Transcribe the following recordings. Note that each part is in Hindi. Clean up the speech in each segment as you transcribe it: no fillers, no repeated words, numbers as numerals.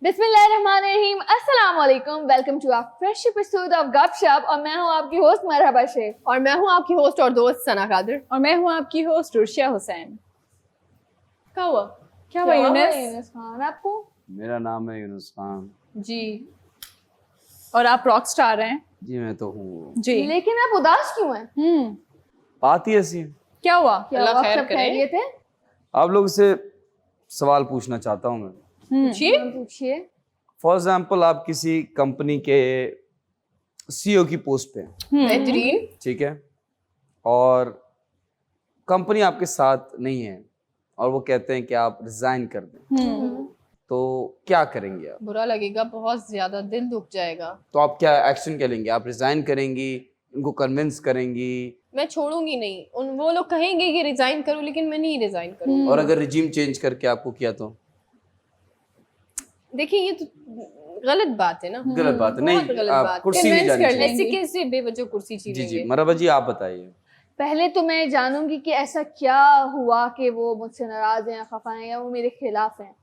बिस्मिल्लाहिर्रहमानिर्रहीम, अस्सलाम वालेकुम। Welcome to our fresh episode of Gupshup और मैं हूं आपकी होस्ट मरहबा शेख और मैं हूं आपकी होस्ट और दोस्त सना कादिर और मैं हूं आपकी होस्ट रुशिया हुसैन। क्या हुआ क्या हुआ यूनिस? यूनुस खान आपको? मेरा नाम है यूनुस खान जी। और आप रॉक स्टार हैं जी। मैं तो हूँ जी। लेकिन आप उदास क्यों हैं? बात ही ऐसी है। क्या हुआ? क्या अल्लाह हुआ? खैर सब करे। खैरियत है? आप लोग से सवाल पूछना चाहता हूँ मैं। पूछिए। पूछिए। फॉर एग्जाम्पल, आप किसी कंपनी के सीईओ की पोस्ट पे हैं, बेहतरीन। ठीक है, और कंपनी आपके साथ नहीं है और वो कहते हैं कि आप रिजाइन कर दें, तो क्या करेंगे आप? बुरा लगेगा, बहुत ज्यादा दिल दुख जाएगा। तो आप क्या एक्शन क्या लेंगे? आप रिजाइन करेंगी, उनको कन्विंस करेंगी? मैं छोड़ूंगी नहीं। वो लोग कहेंगे कि रिजाइन करो, लेकिन मैं नहीं रिजाइन करूंगी। और अगर रिजीम चेंज करके आपको किया तो? देखिए, ये तो गलत बात है ना। गलत बात है। बहुत नहीं, गलत आप बात। कुर्सी नहीं जानी चाहिए। ऐसे कैसे बेवजह कुर्सी जी छीनेंगे? जी, मरहबा जी, आप बताइए। पहले तो मैं जानूंगी कि ऐसा क्या हुआ कि वो मुझसे नाराज हैं या खफा हैं या वो मेरे खिलाफ हैं।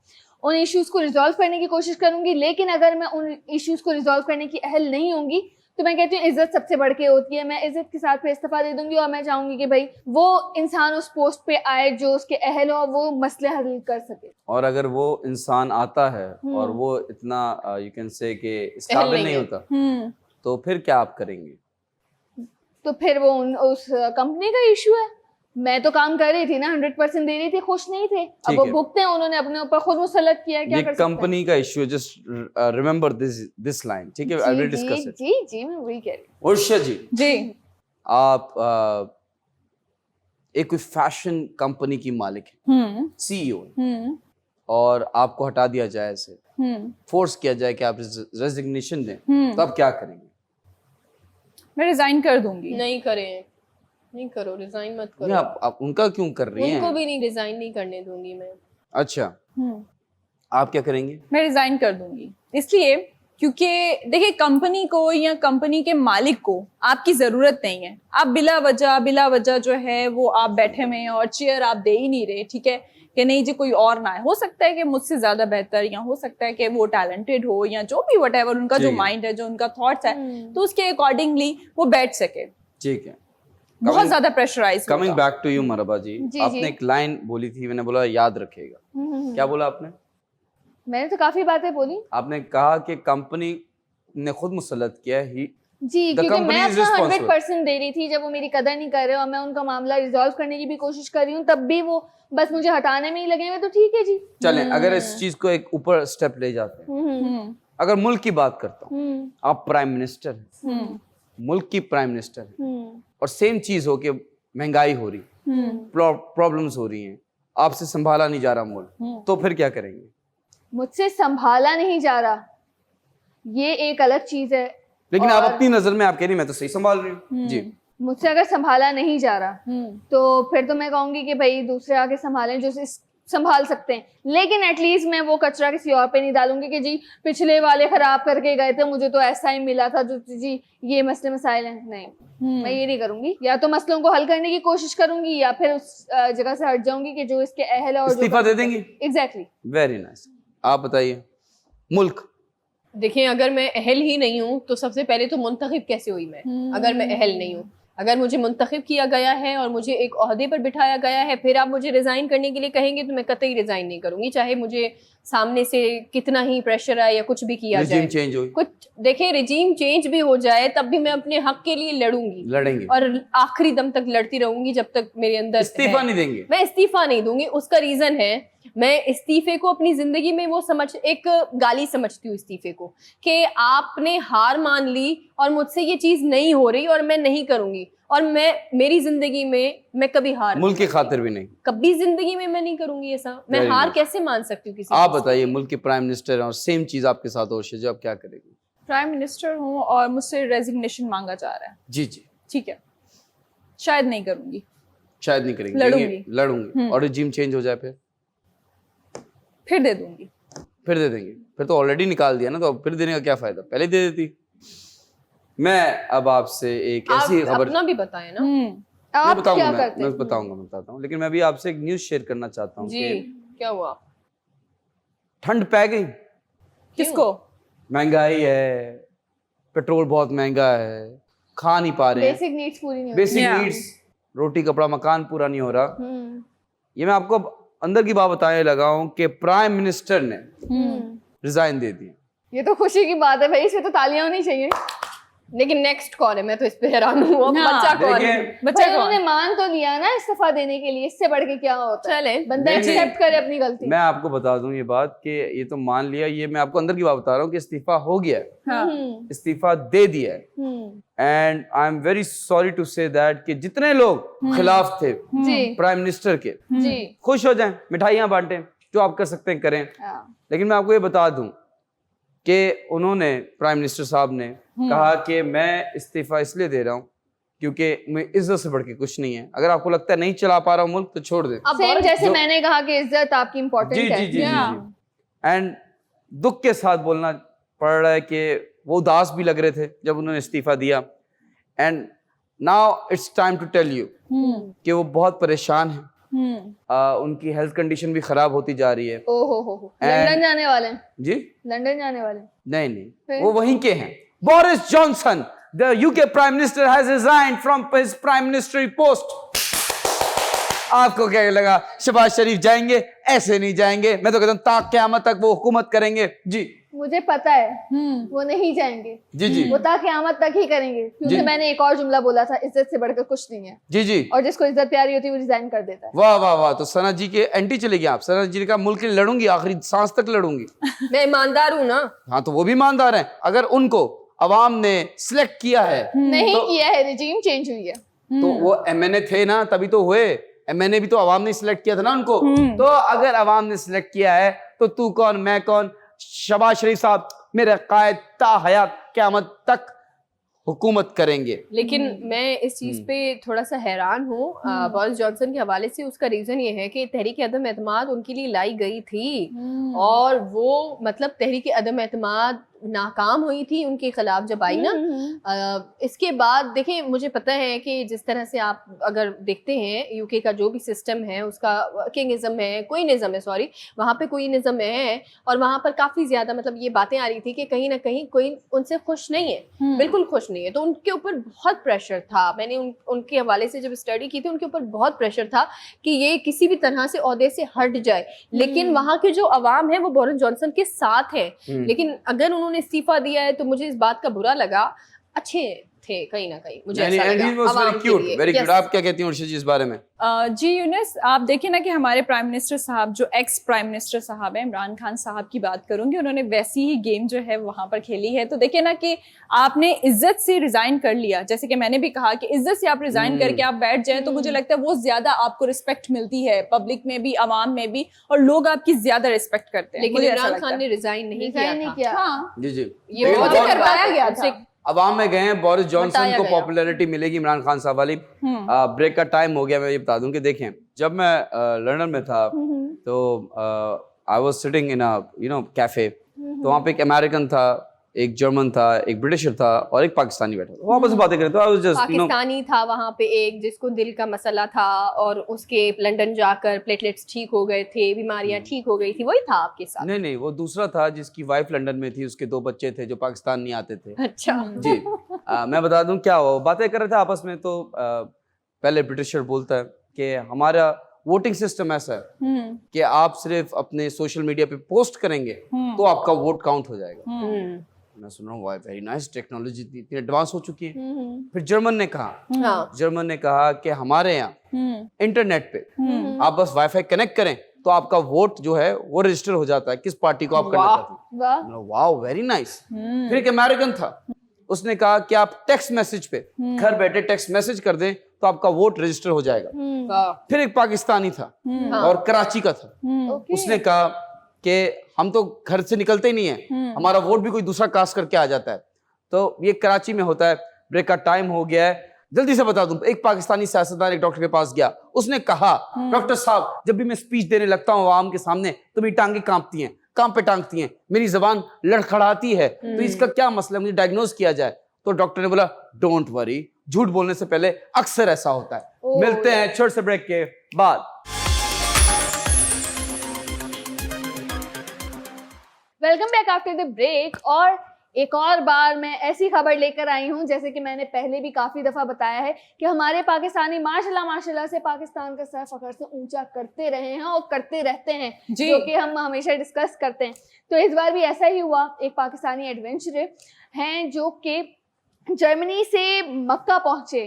उन इश्यूज को रिजॉल्व करने की कोशिश करूंगी, लेकिन अगर मैं उन इश्यूज को रिजॉल्व करने की अहल नहीं होंगी तो मैं कहती हूँ इज्जत सबसे बढ़ के होती है। मैं इज्जत के साथ फिर इस्तीफा दे दूंगी और मैं चाहूंगी कि भाई वो इंसान उस पोस्ट पे आए जो उसके अहल हो, वो मसले हल कर सके। और अगर वो इंसान आता है और वो इतना यू कैन से कि इस अहल काबिल नहीं नहीं है। होता, तो फिर क्या आप करेंगे? तो फिर वो उस कंपनी का इशू है। मैं तो काम कर रही थी ना, 100% दे रही थी, खुश नहीं थे। अब ठीक वो है। भुगते हैं, उन्होंने अपने ऊपर खुद मुसल्लत किया है, क्या ये कर सकते हैं? कंपनी का इश्यू है। जस्ट रिमेंबर दिस लाइन, ठीक है? I will discuss it. जी जी, मैं वही कह रही हूँ। उर्शिया जी, जी। आप एक कोई फैशन कंपनी की मालिक है, सीईओ है, और आपको हटा दिया जाए, ऐसे फोर्स किया जाए कि आप रेजिग्नेशन दें, तो आप क्या करेंगे? मैं रिजाइन कर दूंगी। नहीं करें, नहीं करो, रिजाइन मत नहीं, करो। आप उनका क्यों कर रही हैं? उनको भी नहीं, रिजाइन नहीं करने दूंगी मैं। अच्छा, आप क्या करेंगे? मैं रिजाइन कर दूंगी इसलिए क्योंकि देखिए, कंपनी को या कंपनी के मालिक को आपकी जरूरत नहीं है। आप बिला वजह जो है वो आप बैठे हुए हैं और चेयर आप दे ही नहीं रहे, ठीक है, कि नहीं जी कोई और ना है। हो सकता है कि मुझसे ज्यादा बेहतर, या हो सकता है कि वो टैलेंटेड हो, या जो भी व्हाटएवर उनका जो माइंड है, जो उनका थॉट्स है, तो उसके अकॉर्डिंगली वो बैठ सके। ठीक है। बहुत ज्यादा pressurize. Coming back to you Marhaba ji, आपने एक लाइन बोली थी, मैंने बोला याद रखेगा। क्या बोला आपने? मैंने तो काफी बातें बोली आपने कहा कि कंपनी ने खुद मुसल्लत किया है जी, The क्योंकि company मैं is अपना responsible. 100% दे रही थी। जब वो मेरी कदर नहीं कर रहे और मैं उनका मामला रिजॉल्व करने की भी कोशिश कर रही हूँ, तब भी वो बस मुझे हटाने में ही लगे हुए। तो ठीक है जी। चलें, अगर इस चीज को एक ऊपर स्टेप ले जाते हैं, अगर मुल्क की बात करता हूँ, आप प्राइम मिनिस्टर हैं, मुल्क की प्राइम मिनिस्टर हैं, और सेम चीज हो कि महंगाई हो रही, प्रॉब्लम्स हो रही हैं, आपसे संभाला नहीं जा रहा मुल्क, तो फिर क्या करेंगे? मुझसे संभाला नहीं जा रहा, ये एक अलग चीज है। लेकिन आप अपनी नजर में आप कह रही मैं तो सही संभाल रही हूँ जी। मुझसे अगर संभाला नहीं जा रहा तो फिर तो मैं कहूंगी कि भाई दूसरे आके संभालें जो संभाल सकते हैं। लेकिन एटलीस्ट मैं वो कचरा किसी और पे नहीं डालूंगी कि जी पिछले वाले खराब करके गए थे, मुझे तो ऐसा ही मिला था, जो जी ये मसले मसाइल हैं। नहीं, मैं ये नहीं करूंगी। या तो मसलों को हल करने की कोशिश करूंगी या फिर उस जगह से हट जाऊंगी कि जो इसके अहल है और इस्तीफा दे देंगी। एग्जैक्टली। Very nice. आप बताइए। मुल्क, देखिए, अगर मैं अहल ही नहीं हूँ तो सबसे पहले तो मुंतखब कैसे हुई मैं? अगर मैं अहल नहीं हूँ, अगर मुझे मुंतखब किया गया है और मुझे एक ओहदे पर बिठाया गया है, फिर आप मुझे रिजाइन करने के लिए कहेंगे तो मैं कतई रिजाइन नहीं करूंगी, चाहे मुझे सामने से कितना ही प्रेशर आए या कुछ भी किया जाए। रिजीम चेंज हो, कुछ देखिए, रिजीम चेंज भी हो जाए तब भी मैं अपने हक के लिए लड़ेंगे और आखिरी दम तक लड़ती रहूंगी जब तक मेरे अंदर इस्तीफा है। नहीं देंगे। मैं इस्तीफा नहीं दूंगी। उसका रीजन है, मैं इस्तीफे को अपनी जिंदगी में एक गाली समझती हूँ इस्तीफे को, कि आपने हार मान ली और मुझसे ये चीज नहीं हो रही और मैं नहीं करूंगी, और मेरी जिंदगी में मैं कभी हार मुल्क की खातिर भी नहीं, कभी जिंदगी में मैं नहीं करूंगी ऐसा। मैं Very हार nice. कैसे मान सकती हूँ किसी आप चीज़ बताइए, के लिए? मुल्क के प्राइम मिनिस्टर हैं और सेम चीज आपके साथ हो, जो आप क्या करेंगे? प्राइम मिनिस्टर हूँ और मुझसे रेजिग्नेशन मांगा जा रहा है, जी जी। ठीक है, शायद नहीं करूंगी, शायद नहीं करेंगे, लड़ूंगी। लड़ूंगी। और रिजीम चेंज हो जाए फिर दे दूंगी। फिर दे देंगे। फिर तो ऑलरेडी निकाल दिया ना, तो अब फिर देने का क्या फायदा, पहले दे देती। मैं अब आपसे एक ऐसी आप खबर अपना भी बताएं ना। आप बताऊंगा, क्या करते मैं हैं? बताता हूँ, लेकिन मैं भी आपसे एक न्यूज शेयर करना चाहता हूँ जी, कि क्या हुआ? ठंड पै गई किसको? महंगाई है, पेट्रोल बहुत महंगा है, खा नहीं पा रहे हैं, बेसिक नीड्स पूरी नहीं बेसिक Yeah. नीड्स, रोटी कपड़ा मकान पूरा नहीं हो रहा। होती। ये मैं आपको अब अंदर की बात बताने लगा हूं कि प्राइम मिनिस्टर ने रिजाइन दे दिया। ये तो खुशी की बात है भाई, इसमें तो तालियां होनी चाहिए। लेकिन नेक्स्ट कौन है, मैं तो इस पे हैरान हूँ। अब हाँ, बच्चा कौन है? देखिए, बच्चा भाई कौन? उन्होंने मान तो लिया ना इस्तीफा देने के लिए, इससे बढ़ के क्या होता है? चले बंदा नहीं, नहीं। एक्सेप्ट करे अपनी गलती। मैं आपको बता दूं ये बात कि ये तो मान लिया, ये मैं आपको अंदर की बात बता रहा हूँ कि इस्तीफा हो गया है, हाँ। इस्तीफा दे दिया है। And I am very sorry to say that कि जितने लोग खिलाफ थे जी प्राइम मिनिस्टर के, जी खुश हो जाएं, मिठाइयां बांटें, जो आप कर सकते हैं करें। हाँ। लेकिन मैं आपको ये बता दूं कि उन्होंने, प्राइम मिनिस्टर साहब ने कहा कि मैं इस्तीफा इसलिए दे रहा हूं क्योंकि मैं इज्जत से बढ़ के कुछ नहीं है। अगर आपको लगता है नहीं चला पा रहा हूं मुल्क तो छोड़ दें। अब सेम जैसे जो- मैंने कहा कि इज्जत आपकी जी इम्पोर्टेंट जी है। जी जी Yeah. जी। एंड दुख के साथ बोलना पड़ रहा है कि वो उदास भी लग रहे थे जब उन्होंने इस्तीफा दिया। And now it's time to tell you कि वो बहुत परेशान हैं। उनकी हेल्थ कंडीशन भी खराब होती जा रही है। ओ हो लंदन जाने वाले हैं, जी लंदन जाने वाले हैं। नहीं नहीं, फिर? वो वहीं के हैं। Boris Johnson, the UK prime minister, has resigned from his prime ministry post. आपको क्या लगा शहबाज शरीफ जाएंगे? ऐसे नहीं जाएंगे। मैं तो कहता हूं ताक क़यामत तक वो हुकूमत करेंगे। जी मुझे पता है वो नहीं जाएंगे, जी जी वो ता क़यामत तक ही करेंगे, क्योंकि जी। मैंने एक और जुमला बोला था, इज्जत से बढ़कर कुछ नहीं है। जी जी। और जिसको इज्जत प्यारी होती है वो रिजाइन कर देता है। वाह वाह वाह, तो सना जी के एंटी चले गए आप। सना जी ने कहा मुल्क के लिए लड़ूंगी, आखिरी सांस तक लड़ूंगी। मैं ईमानदार हूँ ना। हाँ तो वो भी ईमानदार हैं। अगर उनको अवाम ने सिलेक्ट किया है नहीं किया है, रिजीम चेंज हुई है। तो वो एमएनए थे ना, तभी तो हुए। एमएनए भी तो अवाम ने सिलेक्ट किया था ना उनको। तो अगर अवाम ने सिलेक्ट किया है तो तू कौन मैं कौन? शहबाज शरीफ साहब मेरे कायद ता हयात क़यामत तक हुकूमत करेंगे। लेकिन मैं इस चीज पे थोड़ा सा हैरान हूँ बोरिस जॉनसन के हवाले से। उसका रीजन ये है कि तहरीक अदम एतमाद उनके लिए लाई गई थी और वो मतलब तहरीक अदम एतमाद नाकाम हुई थी उनके खिलाफ जब आई ना। इसके बाद देखिए, मुझे पता है कि जिस तरह से आप अगर देखते हैं यूके का जो भी सिस्टम है, उसका किंगिज्म है, क्वीनिज्म है, सॉरी, वहाँ पे क्वीनिज्म है। और वहाँ पर काफ़ी ज़्यादा मतलब ये बातें आ रही थी कि कहीं ना कहीं कोई उनसे खुश नहीं है, बिल्कुल खुश नहीं है। तो उनके ऊपर बहुत प्रेशर था। मैंने उनके हवाले से जब स्टडी की थी, उनके ऊपर बहुत प्रेशर था कि ये किसी भी तरह से ओहदे से हट जाए। लेकिन वहाँ के जो अवाम है वो बोरिस जॉनसन के साथ है। लेकिन अगर उन्होंने इस्तीफा दिया है तो मुझे इस बात का बुरा लगा। अच्छे थे कहीं ना कहीं, मुझे ऐसा लगा अवाम के लिए। Very cute. Yes. आप क्या कहती हैं उर्शी जी इस बारे में? जी यूनिस, आप देखिए ना कि हमारे प्राइम मिनिस्टर साहब, जो एक्स प्राइम मिनिस्टर साहब हैं, इमरान खान साहब की बात करूंगी, उन्होंने वैसी ही गेम जो है वहां पर खेली है। तो देखिए ना कि आपने इज्जत से रिजाइन कर लिया, जैसे कि मैंने भी कहा कि इज्जत से आप रिजाइन करके आप बैठ जाएं तो मुझे लगता है वो ज्यादा आपको रिस्पेक्ट मिलती है, पब्लिक में भी, आवाम में भी, और लोग आपकी ज्यादा रिस्पेक्ट करते हैं। लेकिन मुझे ऐसा इमरान लगता खान है। ने रिजाइन नहीं रिजाइन नहीं किया किया। हाँ, जी जी। ये लेकिन बहुत बहुत- करवाया गया था। अवाम में गए हैं, बोरिस जॉनसन बताया को गया। पॉपुलैरिटी मिलेगी इमरान खान साहब वाली। ब्रेक का टाइम हो गया। मैं ये बता दूं कि देखें, जब मैं लंदन में था तो I was sitting in a cafe. तो वहाँ पे एक अमेरिकन था, एक जर्मन था, एक ब्रिटिशर था और एक पाकिस्तानी बैठा था। वापस बातें कर रहे थे। आई वाज जस्ट पाकिस्तानी था वहाँ पे एक, जिसको दिल का मसला था और उसके लंदन जाकर प्लेटलेट्स ठीक हो गए थे, बीमारियां ठीक हो गई थी। वही था आपके साथ? नहीं नहीं, वो दूसरा था जिसकी वाइफ लंदन में थी, उसके 2 बच्चे थे जो पाकिस्तान नहीं आते थे। अच्छा। जी। मैं बता दूं क्या हुआ। बातें कर रहे थे आपस में। तो पहले ब्रिटिशर बोलता है कि हमारा वोटिंग सिस्टम ऐसा है कि आप सिर्फ अपने सोशल मीडिया पे पोस्ट करेंगे तो आपका वोट काउंट हो जाएगा। मैं सुन रहा हूँ वाह वेरी नाइस, टेक्नोलॉजी इतनी एडवांस हो चुकी है। फिर जर्मन ने कहा कि हमारे यहाँ इंटरनेट पे आप बस वाईफाई कनेक्ट करें तो आपका वोट जो है वो रजिस्टर हो जाता है किस पार्टी को आप करना चाहते हैं। वाह। Wow very nice. फिर एक अमेरिकन था, उसने कहा कि आप टेक्स्ट मैसेज पे घर बैठे टेक्स्ट मैसेज कर दें तो आपका वोट रजिस्टर हो जाएगा। फिर एक पाकिस्तानी था और कराची का था। ओके। उसने कहा कि हम तो घर से निकलते ही नहीं है, हमारा वोट भी कोई दूसरा कास्ट करके आ जाता है। तो ये कराची में होता है। ब्रेक का टाइम हो गया है, जल्दी से बता दूं। एक पाकिस्तानी सियासतदान एक डॉक्टर के पास गया। उसने कहा, डॉक्टर साहब जब भी मैं स्पीच देने लगता हूँ आवाम के सामने तो मेरी टांगे कांपती हैं, काम पे टांगती हैं, मेरी जबान लड़खड़ाती है, तो इसका क्या मसला है, मुझे डायग्नोज किया जाए। तो डॉक्टर ने बोला डोंट वरी, झूठ बोलने से पहले अक्सर ऐसा होता है। मिलते हैं छोटे से ब्रेक के बाद। Welcome back after the break. और एक और बार मैं ऐसी खबर लेकर आई हूँ, जैसे कि मैंने पहले भी काफ़ी दफ़ा बताया है कि हमारे पाकिस्तानी माशाल्लाह से पाकिस्तान का सर फखर से ऊंचा करते रहे हैं और करते रहते हैं, जो कि हम हमेशा डिस्कस करते हैं। तो इस बार भी ऐसा ही हुआ। एक पाकिस्तानी एडवेंचरर हैं जो कि जर्मनी से मक्का पहुंचे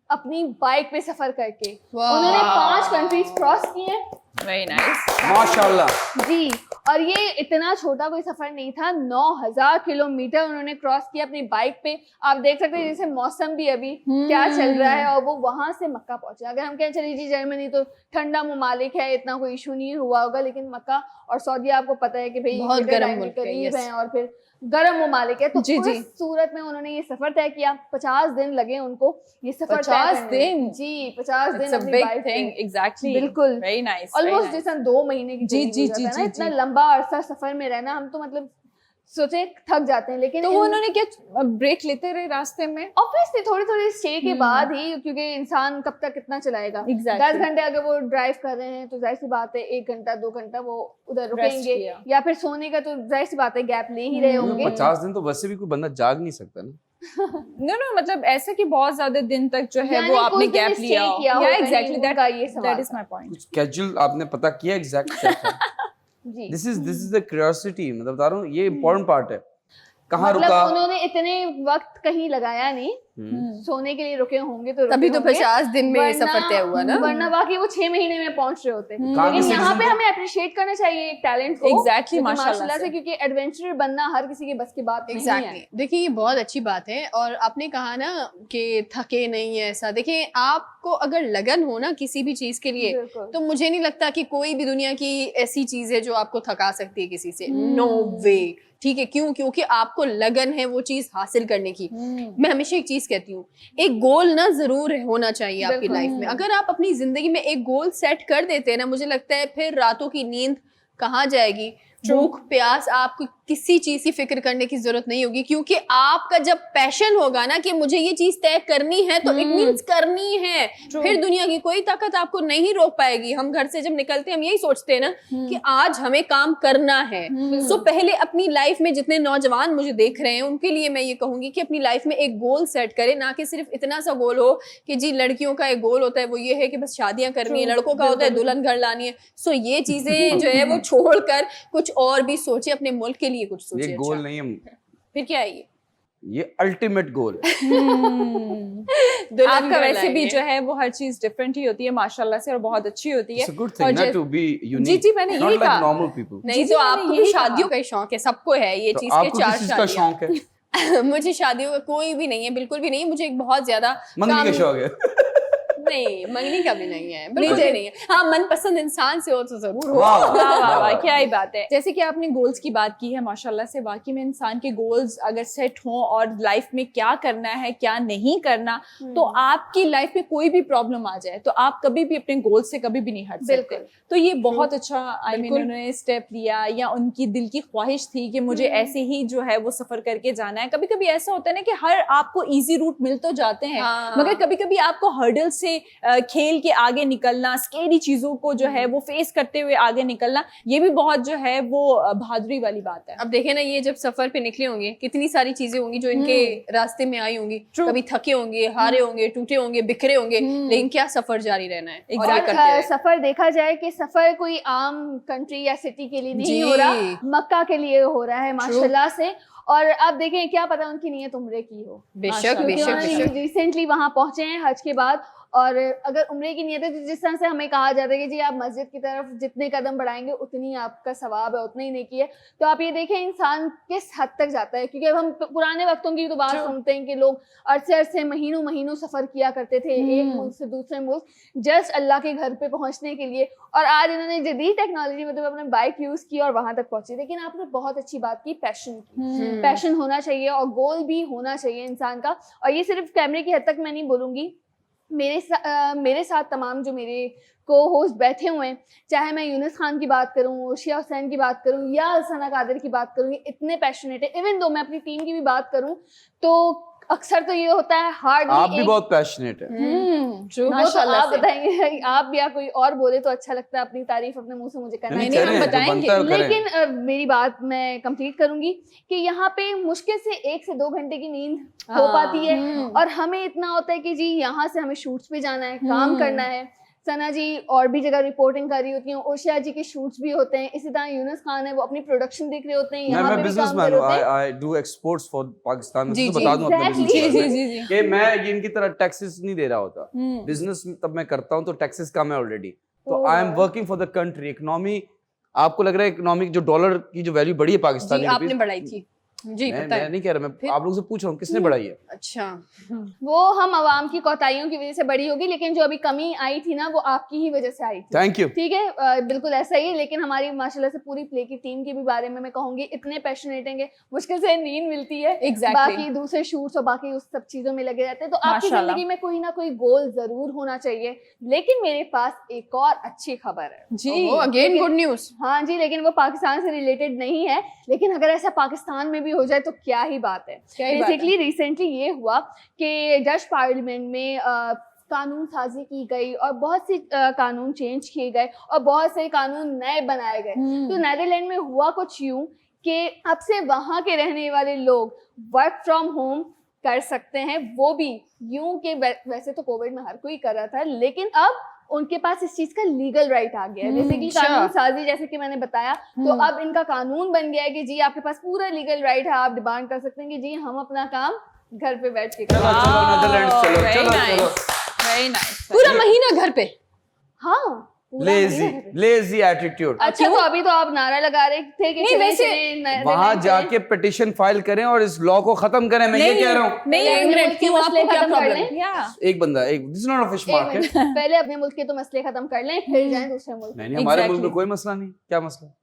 अपनी बाइक पे सफ़र करके। उन्होंने 5 कंट्रीज क्रॉस किए। वेरी नाइस, माशाल्लाह जी। और ये इतना छोटा कोई सफर नहीं था, 9000 किलोमीटर उन्होंने क्रॉस किया अपनी बाइक पे। आप देख सकते हैं जैसे मौसम भी अभी क्या चल रहा है, और वो वहां से मक्का पहुंचे। अगर हम कहें चलिए जी जर्मनी तो ठंडा ममालिक है, इतना कोई इशू नहीं हुआ होगा, लेकिन मक्का और सऊदी आपको पता है कि भाई बहुत गर्म मुल्क है, करीब है और फिर गर्म ममालिक है। तो जी, जी। उस सूरत में उन्होंने ये सफर तय किया। 50 दिन लगे उनको ये सफर 50 दिन? जी 50 दिन It's a अपनी big बाइक पे। thing, exactly. बिल्कुल। Very nice, very almost nice. जैसा 2 महीने की जी, जर्नी जी, हो जाता जी, है ना, जी, इतना जी। लंबा अरसा सफर में रहना, हम तो मतलब सोचे थक जाते हैं। लेकिन तो वो उन्होंने क्या ब्रेक लेते रहे रास्ते में? ऑब्वियसली थोड़ी थोड़ी स्टे के बाद ही, क्योंकि इंसान कब तक कितना चलाएगा। Exactly. 10 घंटे अगर वो ड्राइव कर रहे हैं तो जाहिर सी बात है 1 घंटा 2 घंटा वो उधर रुकेंगे, किया। या फिर सोने का तो जाहिर सी बात है गैप ले ही रहे होंगे। 50 दिन तो वैसे भी कोई बंदा जाग नहीं सकता ना। नो मतलब ऐसा कि बहुत ज्यादा दिन तक जो है यानी वो आपने कुछ दिन गैप stay लिया हो। किया हो Yeah, कहीं, exactly, उनका ये सवाल that is था। my point. कुछ कैजुअल आपने पता किया एग्जैक्ट क्या था? जी दिस इज द क्यूरियोसिटी, मतलब बता रहा हूँ ये इम्पोर्टेंट पार्ट है। कहाँ मतलब रुका? उन्होंने इतने वक्त कहीं लगाया नहीं, सोने के लिए रुके होंगे तो तभी रुके तो होंगे, 50 दिन में वरना- सफर तय हुआ ना। वरना बाकी वो 6 महीने में पहुंच रहे होते। कहाँ के लेकिन यहाँ पे citizen थे? हमें अप्रिशिएट करना चाहिए एक टैलेंट को। Exactly, क्योंकि माशाल्लाह से। क्योंकि एडवेंचरर बनना हर किसी के बस की बात नहीं एग्जैक्टली है। देखिए ये बहुत अच्छी बात है। और आपने कहा ना कि थके नहीं है ऐसा, देखिए आपको अगर लगन हो ना किसी भी चीज के लिए, बिल्कुल। तो मुझे नहीं लगता कि कोई भी दुनिया की ऐसी चीज है जो आपको थका सकती है किसी से। नो वे। ठीक है, क्यों? क्योंकि आपको लगन है वो चीज हासिल करने की। मैं हमेशा एक चीज कहती हूँ, एक गोल ना जरूर होना चाहिए आपकी बिल्कुल। लाइफ में। अगर आप अपनी जिंदगी में एक गोल सेट कर देते हैं ना, मुझे लगता है फिर रातों की नींद कहाँ जाएगी, भूख प्यास, आपको किसी चीज की फिक्र करने की जरूरत नहीं होगी। क्योंकि आपका जब पैशन होगा ना कि मुझे ये चीज तय करनी है, तो इट मींस करनी है। फिर दुनिया की कोई ताकत आपको नहीं रोक पाएगी। हम घर से जब निकलते हैं हम यही सोचते हैं ना कि आज हमें काम करना है। सो पहले अपनी लाइफ में जितने नौजवान मुझे देख रहे हैं उनके लिए मैं ये कहूंगी कि अपनी लाइफ में एक गोल सेट करें, ना कि सिर्फ इतना सा गोल हो कि जी लड़कियों का एक गोल होता है वो ये है कि बस शादियां करनी है, लड़कों का होता है दुल्हन घर लानी है। सो ये चीजें जो है वो छोड़कर कुछ और भी सोचे, अपने मुल्क के लिए कुछ सोचे। ये गोल नहीं है, फिर क्या है ये अल्टीमेट गोल है। दुल्हन आपका घर वैसे भी लाएंगे। जो है वो हर चीज डिफरेंट ही होती है माशाल्लाह से, और बहुत अच्छी होती है। It's a good और thing ना जैसे- to be unique. जी, जी, मैंने Not यही like कहा। normal people. नहीं जी, तो मैंने आपको यही भी कहा। शादियों का ही शौक है, सबको है ये तो चीज के आपको 4 किस चीज का शादियां। शौक है? मुझे शादियों का कोई भी नहीं है, बिल्कुल भी नहीं है। मुझे एक बहुत ज्यादा मंगनी का काम- शौक है। नहीं, मंगनी का भी नहीं है, बिल्कुल भी नहीं है। हाँ, मनपसंद इंसान से हो तो जरूर हो। वाह, वाह वाह वाह, वाह। क्या ही बात है। जैसे कि आपने गोल्स की बात की है माशाल्लाह से, वाकई में इंसान के गोल्स अगर सेट हों और लाइफ में क्या करना है क्या नहीं करना, तो आपकी लाइफ में कोई भी प्रॉब्लम आ जाए तो आप कभी भी अपने गोल से कभी भी नहीं हट सकते। बिल्कुल। तो ये बहुत अच्छा आई मीन उन्होंने स्टेप लिया, या उनकी दिल की ख्वाहिश थी कि मुझे ऐसे ही जो है वो सफर करके जाना है। कभी कभी ऐसा होता है ना कि हर आपको इजी रूट मिल तो जाते हैं, हाँ। मगर कभी कभी आपको हर्डल से खेल के आगे निकलना, स्केरी चीजों को जो है वो फेस करते हुए आगे निकलना, ये भी बहुत जो है वो बहादुरी वाली बात है। अब देखे ना, ये जब सफर पे निकले होंगे कितनी सारी चीजें होंगी जो इनके रास्ते में आई होंगी। कभी थके होंगे, हारे होंगे, टूटे होंगे, बिखरे होंगे, लेकिन क्या सफर जारी रहना है और ये करते और रहे। सफर देखा जाए कि सफर कोई आम कंट्री या सिटी के लिए नहीं जी। हो रहा, मक्का के लिए हो रहा है माशाल्लाह से। और अब देखें क्या पता उनकी नीयत उम्रे की हो, बेशक बेशक बेशक। रिसेंटली वहां पहुंचे हैं हज के बाद। और अगर उम्रे की नियत है तो जिस तरह से हमें कहा जाता है कि जी आप मस्जिद की तरफ जितने कदम बढ़ाएंगे उतनी आपका सवाब है, उतनी ही नेकी है। तो आप ये देखें इंसान किस हद तक जाता है, क्योंकि अब हम पुराने वक्तों की तो बात सुनते हैं कि लोग अरसे महीनों महीनों सफर किया करते थे एक मुल्क से दूसरे मुल्क, जस्ट अल्लाह के घर पे पहुंचने के लिए। और आज इन्होंने जदीद टेक्नोलॉजी मतलब अपने बाइक यूज की और वहां तक पहुंचे। लेकिन आपने बहुत अच्छी बात की, पैशन की। पैशन होना चाहिए और गोल भी होना चाहिए इंसान का। और ये सिर्फ कैमरे की हद तक मैं नहीं बोलूंगी, मेरे साथ तमाम जो मेरे को होस्ट बैठे हुए हैं, चाहे मैं यूनुस खान की बात करूं, ओशिया हुसैन की बात करूं या अल्सना कादिर की बात करूं, ये इतने पैशनेट है। इवन दो मैं अपनी टीम की भी बात करूं तो अक्सर तो ये होता है हार्डली आप भी बहुत पैशनेट है। वो तो आप बताएंगे, आप या कोई और बोले तो अच्छा लगता है, अपनी तारीफ अपने मुंह से मुझे करना नहीं, नहीं, करें, हम जो बताएंगे। बनता है वो करें। लेकिन मेरी बात मैं कंप्लीट करूंगी कि यहाँ पे मुश्किल से 1 से 2 घंटे की नींद हो पाती है, और हमें इतना होता है कि जी यहाँ से हमें शूट्स पे जाना है, काम करना है। सना जी और भी जगह रिपोर्टिंग कर रही होती हैं, ओशिया जी के शूट्स भी होते हैं, इसी तरह यूनुस खान है वो अपनी प्रोडक्शन देख रहे होते हैं, यहाँ पे मैं भी काम बिजनेसमैन कर रहे हूँ, होते हैं। I do exports for Pakistan. मैं जी, तो जी, बता दूं अपने exactly. business जी में जी जी कि मैं ये इनकी तरह टैक्सेस नहीं दे रहा होता। बिजनेस तब मैं करता हूँ तो टैक्सेस कम है ऑलरेडी, तो I am working for the country. Economy, आपको लग रहा है इकोनॉमिक जो डॉलर की जो वैल्यू बढ़ी है पाकिस्तानी जी, आपने बढ़ाई थी जी, पता मैं है। नहीं कह रहा, मैं आप लोगों से पूछ रहा हूँ किसने बढ़ाई है। अच्छा, वो हम आवाम की कोताहियों की वजह से बड़ी होगी, लेकिन जो अभी कमी आई थी ना वो आपकी ही वजह से आई थी। Thank you. ठीक है, बिल्कुल ऐसा ही है। लेकिन हमारी माशाल्लाह से पूरी प्ले की टीम के भी बारे में मैं कहूंगी इतने पैशनेट हैं, मुश्किल से नींद मिलती है। Exactly. बाकी दूसरे शूट्स और बाकी उस सब चीजों में लगे रहते हैं, तो आपकी माशाल्लाह। जिंदगी में कोई ना कोई गोल जरूर होना चाहिए। लेकिन मेरे पास एक और अच्छी खबर है जी। Again good news. हाँ जी, लेकिन वो पाकिस्तान से रिलेटेड नहीं है, लेकिन अगर ऐसा पाकिस्तान में भी हो जाए तो क्या ही बात है। क्या ही बात है। बेसिकली रिसेंटली ये हुआ कि डच पार्लियामेंट में कानून साजी की गई और बहुत से कानून चेंज किए गए और बहुत से कानून नए बनाए गए। तो नीदरलैंड में हुआ कुछ यूं कि अब से वहाँ के रहने वाले लोग वर्क फ्रॉम होम कर सकते हैं, वो भी यूं कि वैसे तो कोविड में हर कोई कर रहा था, लेकिन अब उनके पास इस चीज का लीगल राइट आ गया है। जैसे कि अच्छा। कानून साजी, जैसे कि मैंने बताया, तो अब इनका कानून बन गया है कि जी आपके पास पूरा लीगल राइट है, आप डिमांड कर सकते हैं कि जी हम अपना काम घर पे बैठ के चलो करें। चलो नीदरलैंड, चलो Very चलो nice. चलो। Very nice. पूरा महीना घर पे। हाँ, पूरा लेजी महीना घर पे। Lazy attitude. अच्छा, तो अभी तो आप नारा लगा रहे थे कि नहीं, चले वैसे चले नीदरलैंड वहां चले। जाके पिटिशन फाइल करें और इस लॉ को खत्म करें, मैं ये कह रहा हूँ। नहीं पहले इमिग्रेंट मुल्क के क्यों, मसले आपको क्या खत्म कर प्रॉब्लम? लें। या एक बंदा, एक this is not a fish एक मार्केट। मिनट, पहले अपने मुल्क के तो मसले खत्म कर लें, फिर जाएं दूसरे मुल्क। नहीं नहीं, हमारे मुल्क Exactly. में कोई मसला नहीं। क्या मसला?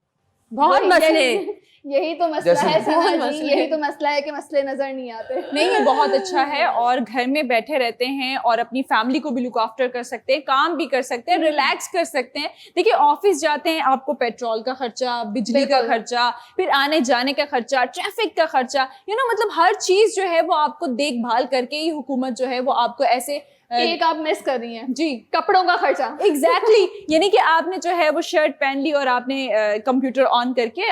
बहुत मसले। यही तो मसला जैसे- है सना बहुत जी, मसले। यही तो मसला है कि मसले नजर नहीं आते। नहीं, ये बहुत अच्छा है और घर में बैठे रहते हैं और अपनी फैमिली को भी लुक आफ्टर कर सकते हैं, काम भी कर सकते हैं, रिलैक्स कर सकते हैं। देखिए ऑफिस जाते हैं, आपको पेट्रोल का खर्चा, बिजली का बिल्कुल। खर्चा, फिर आने जाने का खर्चा, ट्रैफिक का खर्चा, मतलब हर चीज जो है वो आपको देखभाल करके ही हुकूमत जो है वो आपको ऐसे एक आप मिस कर रही हैं, जी कपड़ों का खर्चा। एग्जैक्टली यानी कि आपने जो है वो शर्ट पहन ली और आपने कंप्यूटर ऑन करके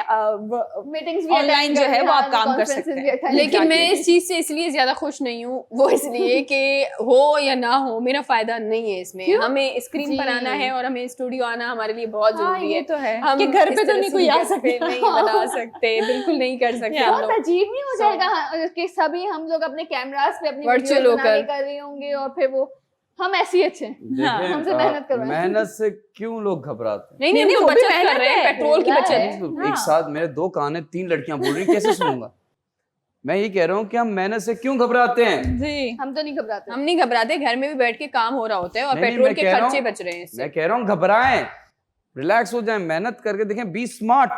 मीटिंग्स भी Online attend जो है करते वो आप हैं, काम कर conferences सकते भी हैं। attend लेकिन करते मैं हैं। इस चीज से इसलिए ज्यादा खुश नहीं हूँ, वो इसलिए कि हो या ना हो मेरा फायदा नहीं है इसमें। हमें स्क्रीन पर जी। आना है और हमें स्टूडियो आना हमारे लिए बहुत हाँ, जरूरी ये है। तो है हम कि घर इस पे तो तरह नहीं से कोई आ घर पे सकता। नहीं बना सकते, बिल्कुल नहीं कर सकते हम बहुत लोग। अजीब नहीं हो जाएगा कि सभी हम लोग अपने कैमरास पे अपनी Virtual वीडियोस बनाने होकर। कर रहे होंगे और फिर वो हम ऐसे ही अच्छे हैं। देखें, हमसे मेहनत करवाएं। मेहनत से क्यों लोग घबराते हैं? नहीं नहीं, नहीं, हम वो तो भी बचत मेहनत कर रहे हैं, है, पेट्रोल की है। बचत। एक साथ मेरे 2 कान है, 3 लड़कियां बोल रही, कैसे सुनूंगा? मैं ये कह रहा हूँ कि हम मेहनत से क्यों घबराते हैं? जी हम तो नहीं घबराते। हम नहीं घबराते, घर में भी बैठ के काम हो रहा होता है और नहीं, पेट्रोल मैं के कह रहा खर्चे हूँ- बच रहे हैं इससे। मैं कह रहा हूँ घबराएं, रिलैक्स हो जाएं, मेहनत करके देखें, बी स्मार्ट,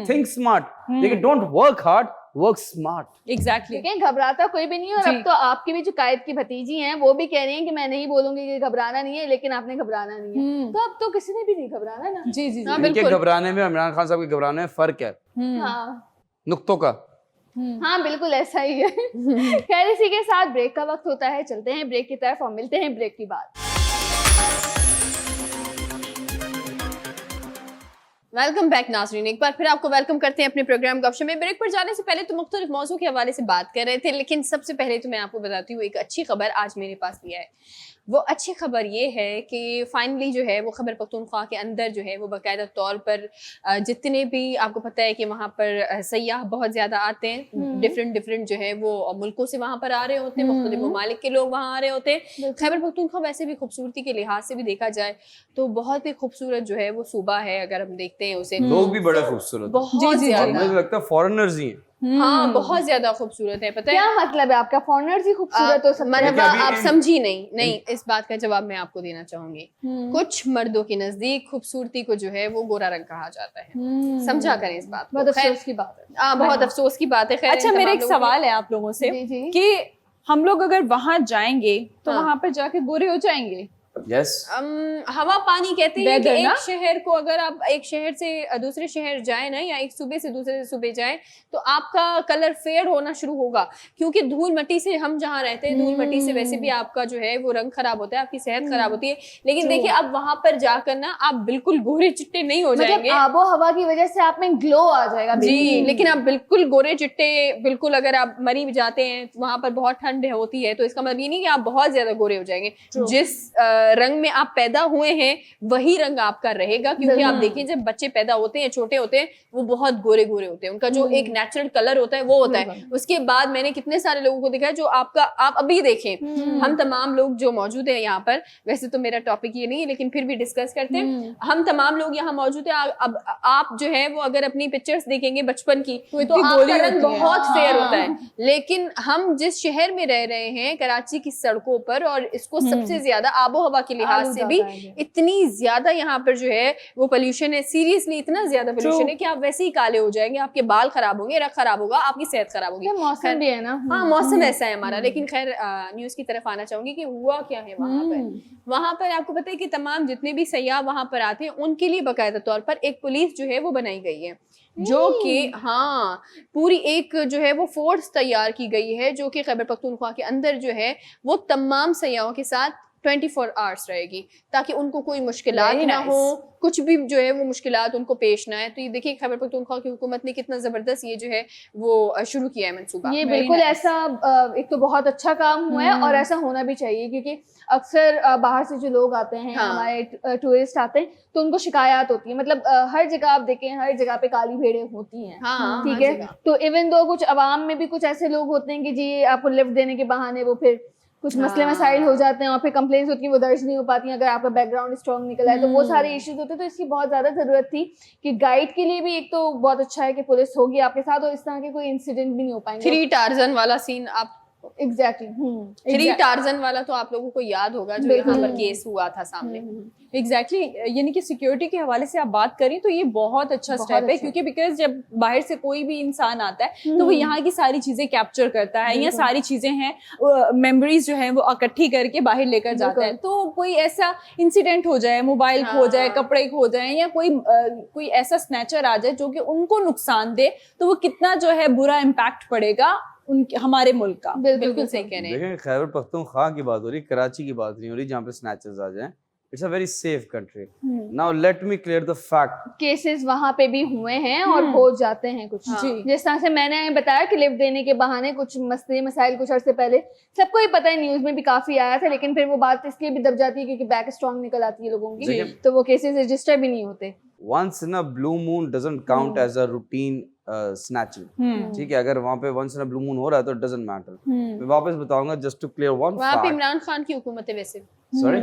थिंक स्मार्ट, लेकिन don't work hard, work smart. Exactly ठीक है, घबराता कोई भी नहीं है। और जी। अब तो आपकी भी जो कायद की भतीजी हैं वो भी कह रही हैं कि मैं नहीं बोलूंगी कि घबराना नहीं है, लेकिन आपने घबराना नहीं है। तो अब तो किसी ने भी नहीं घबराना ना। जी जी हाँ, जी इनके बिल्कुल। घबराने में, इमरान खान साहब के घबराने में फर्क है, हाँ नुक्तों का। हाँ, बिल्कुल ऐसा ही है। खैर, इसी के साथ ब्रेक का वक्त होता है, चलते हैं ब्रेक की तरफ और मिलते हैं ब्रेक के बाद। वेलकम बैक नाज़रीन, एक बार फिर आपको वेलकम करते हैं अपने प्रोग्राम गपशप में। ब्रेक पर जाने से पहले तो मुख्तलिफ मौजू के हवाले से बात कर रहे थे, लेकिन सबसे पहले तो मैं आपको बताती हूँ एक अच्छी खबर आज मेरे पास लिया है। वो अच्छी खबर ये है कि फाइनली जो है वो खैबर पख्तूनख्वा के अंदर जो है वो बाकायदा तौर पर जितने भी आपको पता है कि वहाँ पर सयाह बहुत ज़्यादा आते हैं, डिफरेंट जो है वो मुल्कों से वहाँ पर आ रहे होते हैं, मुख्तलिफ ममालिक के लोग वहाँ आ रहे होते हैं। खैबर पख्तूनख्वा वैसे भी खूबसूरती के लिहाज से भी देखा जाए तो बहुत ही खूबसूरत जो है वो सूबा है, अगर हम देखते हैं उसे। लोग भी बड़े खूबसूरत हैं। बहुत और ज्यादा, मुझे लगता है फॉरेनर्स ही हैं। हाँ बहुत ज्यादा खूबसूरत है। पता है क्या मतलब है आपका? फॉरेनर्स ही खूबसूरत हो सकते हैं? मरहबा, अभी आप इन- समझी नहीं, इस बात का जवाब मैं आपको देना चाहूंगी। कुछ मर्दों के नजदीक खूबसूरती को जो है वो गोरा रंग कहा जाता है, समझा करें इस बात को। बहुत खैर, अफसोस की बात है। बहुत अफसोस की बात है। खैर, अच्छा, इन मेरा तमाम एक लोगों की- सवाल है आप लोगों से जी, जी। कि हम लोग अगर वहां जाएंगे तो हाँ। वहां पर जाके गोरे हो जाएंगे? यस हवा पानी कहते हैं कि Weather ना? एक शहर को अगर आप एक शहर से दूसरे शहर जाए ना, या एक सूबे से दूसरे सूबे जाए, तो आपका कलर फेड होना शुरू होगा, क्योंकि धूल मिट्टी से हम जहाँ रहते हैं, धूल मिट्टी से वैसे भी आपका जो है वो रंग खराब होता है, आपकी सेहत खराब होती है। लेकिन देखिए अब वहां पर जाकर ना आप बिल्कुल गोरे चिट्टे नहीं हो मतलब जाएंगे आबो हवा की वजह से आप में ग्लो आ जाएगा जी, लेकिन आप बिल्कुल गोरे चिट्टे, बिल्कुल अगर आप मरी भी जाते हैं वहां पर बहुत ठंड होती है, तो इसका मतलब ये नहीं कि आप बहुत ज्यादा गोरे हो जाएंगे। जिस रंग में आप पैदा हुए हैं वही रंग आपका रहेगा, क्योंकि आप देखिए जब बच्चे पैदा होते हैं, छोटे होते हैं, वो बहुत गोरे गोरे होते हैं, उनका जो एक नेचुरल कलर होता है वो होता है। उसके बाद मैंने कितने सारे लोगों को देखा है जो आप अभी देखें, हम तमाम लोग जो मौजूद हैं यहाँ पर, वैसे तो मेरा टॉपिक ये नहीं है लेकिन फिर भी डिस्कस करते हैं, हम तमाम लोग यहाँ मौजूद हैं। अब आप जो है वो अगर अपनी पिक्चर्स देखेंगे बचपन की, तो आपका रंग बहुत फेयर होता है। लेकिन हम जिस शहर में रह रहे हैं, कराची की सड़कों पर, और इसको सबसे ज्यादा आबो हवा के लिहाज से भी इतनी ज्यादा यहाँ पर जो है वो पोल्यूशन है, सीरियसली इतना ज्यादा पोल्यूशन है कि आप वैसे ही काले हो जाएंगे, आपके बाल खराब होंगे, रंग खराब होगा, आपकी सेहत खराब होगी। मौसम भी है ना। हाँ, मौसम ऐसा है हमारा। लेकिन खैर न्यूज की तरफ आना चाहूंगी कि हुआ क्या है वहां पर आपको पता है कि तमाम जितने भी सयाह वहां पर आते हैं उनके लिए बाकायदा तौर पर एक पुलिस जो है वो बनाई गई है, जो कि हाँ पूरी एक जो है वो फोर्स तैयार की गई है, जो कि खैबर पख्तूनख्वा के अंदर जो है वो तमाम सयाहों के साथ 24 आवर्स रहेगी, ताकि उनको कोई मुश्किलात ना हो, कुछ भी जो है वो मुश्किलात उनको पेश ना है। तो ये देखिए खैबर पख्तूनख्वा की हुकूमत ने कितना जबरदस्त ये जो है वो शुरू किया है मंसूबा। ये बिल्कुल ऐसा एक तो बहुत अच्छा काम हुआ है, और ऐसा होना भी चाहिए, क्योंकि अक्सर बाहर से जो लोग आते हैं, हमारे टूरिस्ट आते हैं, तो उनको शिकायत होती है। मतलब हर जगह आप देखें, हर जगह पे काली भेड़ें होती हैं, ठीक है। तो इवन दो कुछ अवाम में भी कुछ ऐसे लोग होते हैं कि जी आपको लिफ्ट देने के बहाने वो फिर कुछ मसले मसाइल हो जाते हैं, और फिर कंप्लेंट्स होती हैं, वो दर्ज नहीं हो पाती हैं अगर आपका बैकग्राउंड स्ट्रॉन्ग निकला है, तो वो सारे इश्यूज होते हैं। तो इसकी बहुत ज्यादा जरूरत थी कि गाइड के लिए भी एक तो बहुत अच्छा है कि पुलिस होगी आपके साथ, और इस तरह के कोई इंसिडेंट भी नहीं हो पाएंगे। 3 टार्जन वाला सीन आप एग्जैक्टली 3 टार्जन वाला तो आप लोगों को याद होगा, जो यहाँ पर केस हुआ था सामने। एग्जैक्टली यानी कि सिक्योरिटी के हवाले से आप बात करें तो ये बहुत अच्छा स्टेप है, क्योंकि बिकॉज जब बाहर से कोई भी इंसान आता है तो वो यहाँ की सारी चीजें कैप्चर करता है, या सारी चीजें हैं मेमोरीज जो है वो इकट्ठी करके बाहर लेकर जाता है। तो कोई ऐसा इंसिडेंट हो जाए, मोबाइल खो जाए, कपड़े खो जाए, या कोई ऐसा स्नैचर आ जाए जो कि उनको नुकसान दे, तो वो कितना जो है बुरा इम्पैक्ट पड़ेगा हमारे मुल्क का। बिल्कुल सही कह रहे हैं। देखिए खैबर पख्तूनख्वा की बात हो रही, कराची की बात नहीं हो रही जहाँ पे स्नैचर्स आ जाएं। It's a very safe country. Now let me clear the fact, cases वहां पे भी हुए हैं और हो जाते हैं कुछ। जिस तरह से मैंने बताया कि लिफ्ट देने के बहाने कुछ मसले मसाइल कुछ अर्से पहले सबको ही पता है, न्यूज में भी काफी आया था, लेकिन फिर वो बात इसलिए भी दब जाती है क्योंकि बैक स्ट्रॉन्ग निकल आती है लोगों की, तो वो केसेस रजिस्टर भी नहीं होते। once in a blue moon doesn't count as a routine snatching, ठीक है। अगर वहाँ पे once in a blue moon हो रहा है तो it doesn't matter। मैं वापस बताऊंगा just to clear one वहाँ पे fact। इमरान खान की हुकूमत है वैसे। Sorry?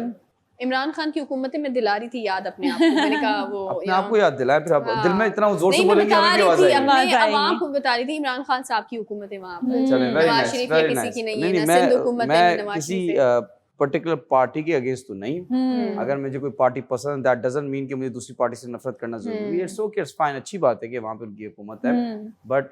इमरान खान की हुकूमत में दिला रही थी याद अपने आप को, मैंने कहा वो अपने आप को याद दिलाएं, फिर आप दिल में इतना जोर से नहीं, मैं बोलेंगे बता हमें भी रही आवाज थी, आएगी। अपने अवाम को बता रही थी इमरान खान साहब की हुकूमत है वहाँ पर। चलें, very नवाज nice, शरीफ या very किसी nice। की नहीं नहीं, है, ना सिंध हुकूमत है, मैं नवाज किसी शरीफ है। पर्टिकुलर पार्टी के अगेंस्ट तो नहीं। अगर मुझे कोई पार्टी पसंद, दैट डजंट मीन कि मुझे दूसरी पार्टी से नफरत करना जरूरी है। इट्स ओके, इट्स फाइन, अच्छी बात है कि वहाँ पे उनकी हुकूमत है, बट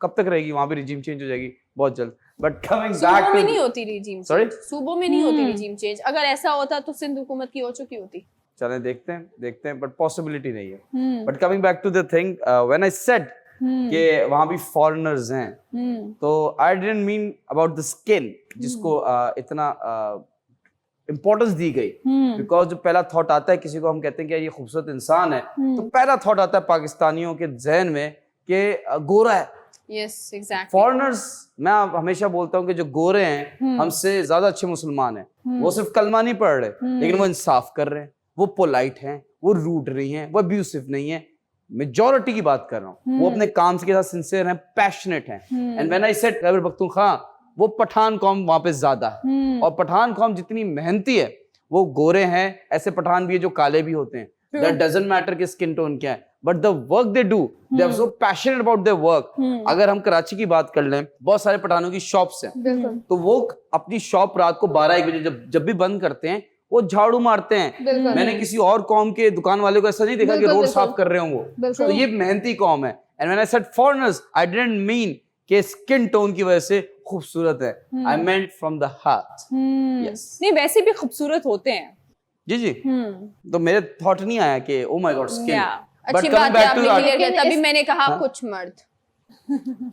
कब तक रहेगी? वहाँ पे रिजीम चेंज हो जाएगी बहुत जल्द। बट कमिंग बैक सूबों में टू, नहीं होती रिजीम Sorry? चेंज, सूबों में नहीं होती रिजीम चेंज। अगर ऐसा होता तो सिंध हुकूमत की हो चुकी होती। चलें देखते हैं, बट पॉसिबिलिटी नहीं है। But coming back to the thing, when I said कि वहाँ भी फॉरेनर्स हैं, तो I didn't mean about the skin जिसको इतना इम्पोर्टेंस दी गई, बिकॉज जो पहला थॉट आता है किसी को, हम कहते हैं कि ये खूबसूरत इंसान है, तो पहला थॉट आता है पाकिस्तानियों के जहन में कि गोरा है। Yes exactly. फॉरेनर्स, मैं हमेशा बोलता हूँ कि जो गोरे हैं हमसे ज्यादा अच्छे मुसलमान हैं। वो सिर्फ कलमा नहीं पढ़ रहे, लेकिन वो इंसाफ कर रहे हैं, वो पोलाइट हैं, वो रूड नहीं है, वो अब्यूसिव नहीं है। मेजॉरिटी की बात कर रहा हूँ, वो अपने काम के साथ सिंसियर हैं, पैशनेट हैं। And when I said Khyber Pakhtunkhwa, वो पठान कौम वहां पे ज्यादा है, और पठान कौम जितनी मेहनती है, वो गोरे हैं, ऐसे पठान भी है जो काले भी होते हैं। That doesn't matter कि स्किन टोन क्या है, but the work they do, they are so passionate about their work। अगर हम कराची की बात कर लें, बहुत सारे पठानों की शॉप्स हैं, तो वो अपनी शॉप रात को 12-1 बजे जब भी बंद करते हैं, वो झाड़ू मारते हैं। मैंने किसी और कौम के दुकान वाले को ऐसा नहीं देखा कि रोड साफ कर रहे हो वो। तो ये मेहनती कौम है। And when I said foreigners, I didn't mean कि स्किन टोन की वजह से खूबसूरत है। आई मेंट फ्रॉम द हार्ट। यस। नहीं वैसे भी खूबसूरत होते हैं। जी जी। तो मेरे थॉट नहीं आया कि oh my God skin. Yeah. अच्छी बात है, आपने क्लियर किया, तभी मैंने कहा कुछ मर्द।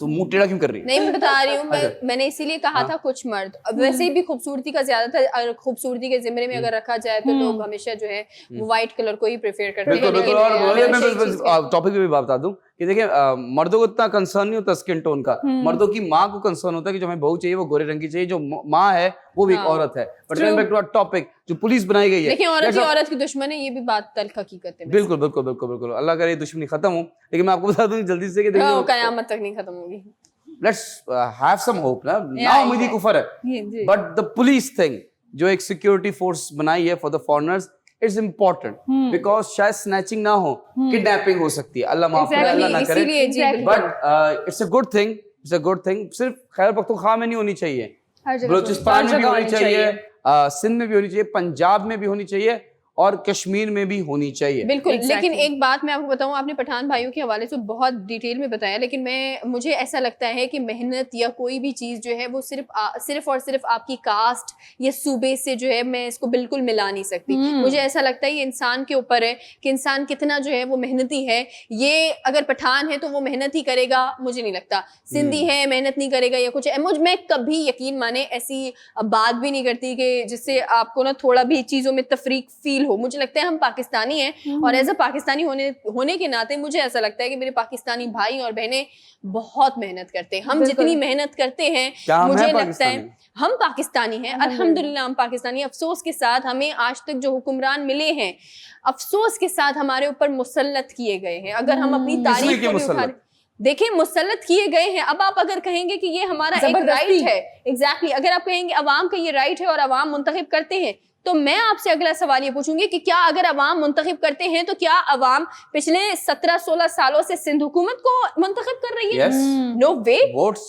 तो मुंह टेढ़ा क्यों कर रही है? नहीं, मैं बता रही हूँ, मैंने इसीलिए कहा था कुछ मर्द। अब वैसे भी खूबसूरती का ज्यादातर, अगर खूबसूरती के जिम्मे में अगर रखा जाए तो लोग हमेशा जो है वो व्हाइट कलर को ही प्रेफर करते हैं। बिल्कुल बिल्कुल। लेकिन और अगर मैं अच्छी चीज़ के- टॉपिक पे भी बता दूं कि देखिए मर्दों को इतना कंसर्न नहीं होता स्किन टोन का। मर्दों की माँ को कंसर्न होता है कि जो हमें बहू चाहिए वो गोरे रंग की चाहिए, जो माँ है वो भी एक औरत है। But coming back to our topic, जो पुलिस बनाई गई है, लेकिन औरत ही औरत की दुश्मन है, ये भी बात तल्ख हकीकत है। बिल्कुल बिल्कुल बिल्कुल बिल्कुल। अल्लाह करे दुश्मनी खत्म हो। लेकिन मैं आपको बता दूं जल्दी से कि देखिए कयामत तक नहीं खत्म होगी। लेट्स हैव सम होप ना। नाउमीदी कुफर है, बट द पुलिस थिंग जो एक सिक्योरिटी फोर्स बनाई है for the foreigners, it's important because शायद स्नैचिंग ना हो, किडनैपिंग हो सकती है, अल्लाह माफ करे, अल्लाह ना करे। इसीलिए जी but it's a good thing, it's a good thing. सिर्फ खैबर पख्तूनख्वा में नहीं होनी चाहिए, हर जगह बलूचिस्तान में भी होनी चाहिए, सिंध में भी होनी चाहिए, पंजाब में भी होनी चाहिए और कश्मीर में भी होनी चाहिए। बिल्कुल। लेकिन एक बात मैं आपको बताऊं, आपने पठान भाइयों के हवाले से बहुत डिटेल में बताया, लेकिन मुझे ऐसा लगता है कि मेहनत या कोई भी चीज़ जो है वो सिर्फ और सिर्फ आपकी कास्ट या सूबे से जो है मैं इसको बिल्कुल मिला नहीं सकती। मुझे ऐसा लगता है ये इंसान के ऊपर है कि इंसान कितना जो है वो मेहनती है। ये अगर पठान है तो वो मेहनत ही करेगा, मुझे नहीं लगता सिंधी है मेहनत नहीं करेगा या कुछ। मैं कभी यकीन माने ऐसी बात भी नहीं करती कि जिससे आपको ना थोड़ा भी चीज़ों में तफरीक फील हो। मुझे लगता है हम पाकिस्तानी हैं और एज अ पाकिस्तानी होने के नाते मुझे ऐसा लगता है कि मेरे पाकिस्तानी भाई और बहनें बहुत मेहनत करते हैं। हम जितनी मेहनत करते हैं मुझे लगता है हम पाकिस्तानी हैं, अल्हम्दुलिल्लाह हम पाकिस्तानी। अफसोस के साथ हमें आज तक जो हुक्मरान मिले हैं अफसोस के साथ हमारे ऊपर मुसल्लत किए गए हैं। अगर हम अपनी तारीफ को भी उठा देखिए मुसल्लत किए गए हैं। अब आप अगर कहेंगे कि ये हमारा एक राइट है, एग्जैक्टली अगर आप कहेंगे अवाम का ये राइट है और अवाम मुंतखब करते हैं, तो मैं आपसे अगला सवाल ये पूछूंगी कि क्या अगर अवाम मुंतखब करते हैं तो क्या अवाम पिछले 17-16 सालों से सिंध हुकूमत को मुंतखब कर रही है? नो वे। वोट्स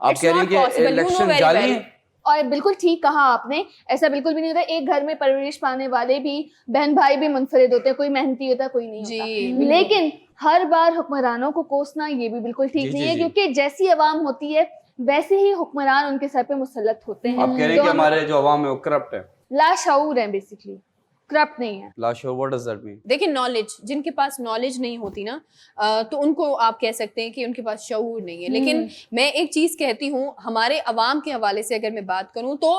आप कह रही हैं कि इलेक्शन जाली है। और बिल्कुल ठीक कहा आपने, ऐसा बिल्कुल भी नहीं होता। एक घर में परवरिश पाने वाले भी बहन भाई भी मुनफरिद होते हैं, कोई मेहनती होता है कोई नहीं होता। लेकिन हर बार हुक्मरानों को कोसना ये भी बिल्कुल ठीक नहीं है, क्योंकि जैसी अवाम होती है वैसे ही हुक्मरान उनके सर पे मुसल्लत होते हैं। आप कह रहे हैं कि हमारे जो अवाम है वो करप्ट है, लाशऊर है, बेसिकली करप्ट नहीं है। लाशऊर, व्हाट डज दैट मीन? देखिए नॉलेज, जिनके पास नॉलेज नहीं होती ना तो उनको आप कह सकते हैं कि उनके पास शऊर नहीं है। लेकिन मैं एक चीज़ कहती हूँ, हमारे अवाम के हवाले से अगर मैं बात करूँ तो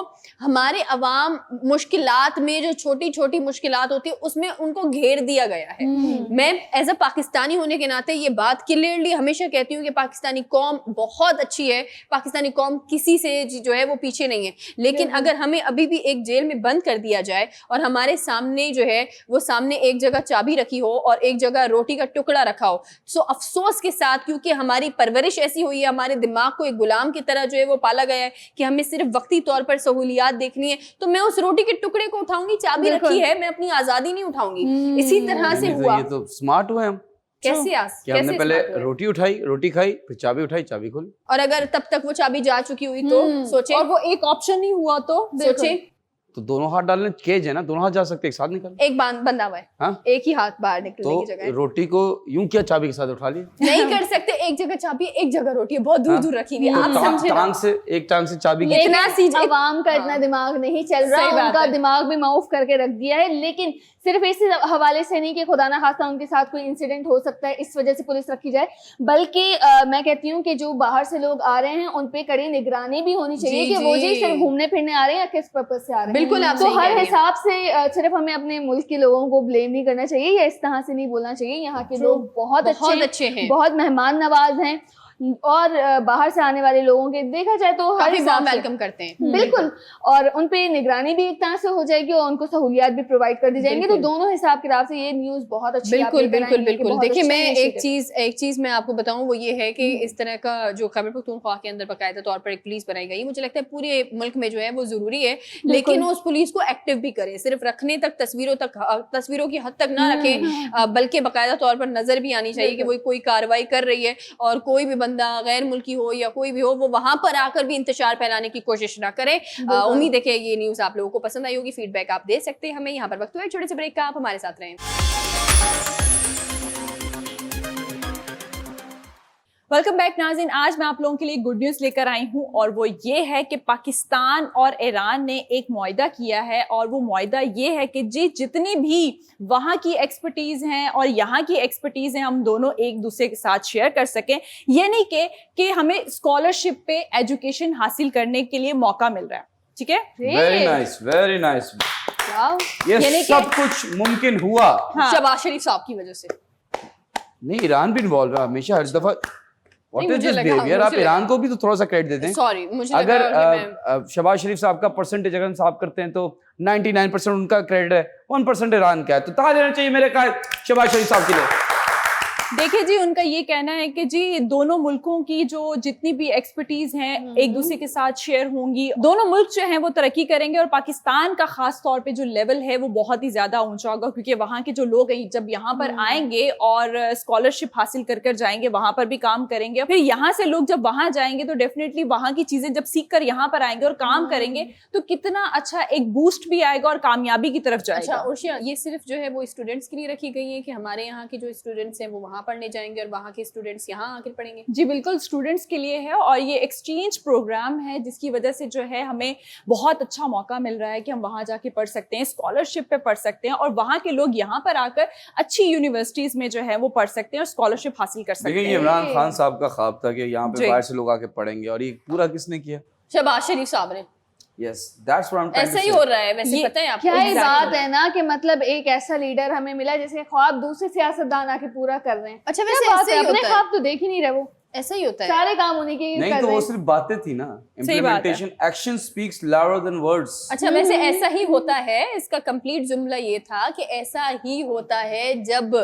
हमारे अवाम मुश्किलात में जो छोटी छोटी मुश्किलात होती है उसमें उनको घेर दिया गया है। मैं एज अ पाकिस्तानी होने के नाते ये बात क्लियरली हमेशा कहती हूँ कि पाकिस्तानी कौम बहुत अच्छी है, पाकिस्तानी कौम किसी से जो है वो पीछे नहीं है। लेकिन अगर हमें अभी भी एक जेल में बंद कर दिया जाए और हमारे सामने जो है वो सामने एक जगह चाबी रखी हो और एक जगह रोटी का टुकड़ा रखा हो, सो अफसोस के साथ, क्योंकि हमारी परवरिश ऐसी हुई है, हमारे दिमाग को एक गुलाम की तरह जो है वो पाला गया है कि हमें सिर्फ वक्ती तौर पर सहूलियात देखनी है, तो मैं उस रोटी के टुकड़े को उठाऊंगी, चाबी रखी है, मैं अपनी आजादी नहीं उठाऊंगी। इसी तरह से हुआ। ये तो स्मार्ट हुए हम। कैसे कि हमने पहले रोटी उठाई, रोटी खाई, फिर चाबी उठाई, चाबी खोली। और अगर तब तक वो चाबी जा चुकी हुई तो सोचे, और वो एक ऑप्शन ही हुआ तो सोचे तो दोनों हाथ डालने केज है ना, दोनों हाथ जा सकते, एक साथ निकल। एक बंधा हुआ है, हाँ? एक ही हाथ बाहर निकलने की जगह तो रोटी को यूं किया, चाबी के साथ उठा लिया। नहीं कर सकते, एक जगह चाबी एक जगह रोटी है, बहुत दूर दूर रखी हुई है। आप समझे टांग से, एक टांग से चाबी की। इतना सीधे अवाम का इतना दिमाग नहीं चल रहा, उनका दिमाग भी माउफ करके रख दिया है। लेकिन सिर्फ इस हवाले से नहीं कि खुदा ना खास्ता उनके साथ कोई इंसिडेंट हो सकता है इस वजह से पुलिस रखी जाए, बल्कि मैं कहती हूँ कि जो बाहर से लोग आ रहे हैं उन पे कड़ी निगरानी भी होनी चाहिए कि वो जी सिर्फ घूमने फिरने आ रहे हैं या किस पर्पज से आ रहे हैं। बिल्कुल, आप तो हर हिसाब से सिर्फ हमें अपने मुल्क के लोगों को ब्लेम नहीं करना चाहिए या इस तरह से नहीं बोलना चाहिए। यहाँ के लोग बहुत अच्छे हैं, बहुत मेहमान नवाज हैं और बाहर से आने वाले लोगों के देखा जाए तो हर वार्म वेलकम करते हैं। बिल्कुल, और उन पे निगरानी भी एक तरह से हो जाएगी और उनको सहूलियात भी प्रोवाइड कर दी जाएंगी। तो दोनों हिसाब किताब से ये न्यूज़ बहुत अच्छी है। बिल्कुल बिल्कुल बिल्कुल। देखिए मैं एक चीज मैं आपको बताऊं, वो ये है कि इस तरह का जो खैबर पख्तूनख्वा के अंदर बाकायदा तौर पर एक पुलिस बनाई गई, मुझे लगता है पूरे मुल्क में जो है वो जरूरी है, लेकिन उस पुलिस को एक्टिव भी करे, सिर्फ रखने तक तस्वीरों की हद तक ना रखें, बल्कि बाकायदा तौर पर नजर भी आनी चाहिए कि वो कोई कार्रवाई कर रही है और कोई भी बंदा गैर मुल्की हो या कोई भी हो वो वहां पर आकर भी इंतशार फैलाने की कोशिश ना करे। उम्मीद है कि ये न्यूज आप लोगों को पसंद आई होगी। फीडबैक आप दे सकते हैं हमें। यहाँ पर वक्त हुआ है छोटे से ब्रेक का, आप हमारे साथ रहें। वेलकम बैक नाज़रीन। आज मैं आप लोगों के लिए गुड न्यूज़ लेकर आई हूं और वो ये है कि पाकिस्तान और ईरान ने एक मुआहदा किया है और वो मुआहदा ये है कि जी जितनी भी वहाँ की एक्सपर्टीज़ हैं और यहाँ की एक्सपर्टीज़ हैं हम दोनों एक दूसरे के साथ शेयर कर सकें। ये नहीं कि हमें स्कॉलरशिप पे एजुकेशन हासिल करने के लिए मौका मिल रहा है, ठीक है। Very nice, very nice. ये यानी सब कुछ मुमकिन हुआ। हाँ। शहबाज शरीफ साहब की वजह से। नहीं, ईरान भी इन्वॉल्व है हमेशा, हर दफा। What is this behaviour? आप ईरान को भी तो थोड़ा सा क्रेडिट दे दें। सॉरी, मुझे अगर लगा कि मैं शहबाज शरीफ साहब का परसेंटेज अगर हम साफ करते हैं तो 99% उनका क्रेडिट है, 1% ईरान का है। तो ताली देना चाहिए मेरे शहबाज शरीफ साहब के लिए। देखिए जी, उनका ये कहना है कि जी दोनों मुल्कों की जो जितनी भी एक्सपर्टीज हैं एक दूसरे के साथ शेयर होंगी, दोनों मुल्क जो हैं वो तरक्की करेंगे और पाकिस्तान का खास तौर पे जो लेवल है वो बहुत ही ज्यादा ऊंचा होगा, क्योंकि वहाँ के जो लोग हैं जब यहाँ पर आएंगे और स्कॉलरशिप हासिल कर कर जाएंगे, वहां पर भी काम करेंगे, फिर यहाँ से लोग जब वहां जाएंगे तो डेफिनेटली वहाँ की चीजें जब सीख कर यहाँ पर आएंगे और काम करेंगे तो कितना अच्छा एक बूस्ट भी आएगा और कामयाबी की तरफ जाएगा। अच्छा उर्शिया, ये सिर्फ जो है वो स्टूडेंट्स के लिए रखी गई है कि हमारे यहाँ के जो स्टूडेंट्स हैं वो वहाँ पढ़ने जाएंगे और वहाँ के स्टूडेंट्स यहाँ आकर पढ़ेंगे? जी बिल्कुल, स्टूडेंट्स के लिए है और ये एक्सचेंज प्रोग्राम है जिसकी वजह से जो है हमें बहुत अच्छा मौका मिल रहा है कि हम वहाँ जाके पढ़ सकते हैं, स्कॉलरशिप पे पढ़ सकते हैं और वहाँ के लोग यहाँ पर आकर अच्छी यूनिवर्सिटीज में जो है वो पढ़ सकते हैं और स्कॉलरशिप हासिल कर सकते हैं। देखिए, इमरान खान साहब का ख्वाब था कि यहाँ पे बाहर से लोग आके पढ़ेंगे और ये पूरा किसने किया? शहबाज शरीफ साहब ने। Yes, that's what I'm trying to ऐसा ही say. हो रहा है वैसे, पता है आपको? क्या ही Exactly. बात है ना कि मतलब एक ऐसा लीडर हमें मिला जिसके ख्वाब दूसरे सियासतदान आके पूरा कर रहे हैं। अच्छा, क्या वैसे बात ऐसे है, ही अपने होता है। ख्वाब तो देख ही नहीं रहे वो, ऐसा ही होता है। सारे काम उन्हीं के नहीं कर तो रहे वो हैं। सिर्फ बातें थी ना। Implementation, action speaks louder than words. अच्छा, वैसे ऐसा ही होता है, इसका कंप्लीट जुमला ये था कि ऐसा ही होता है जब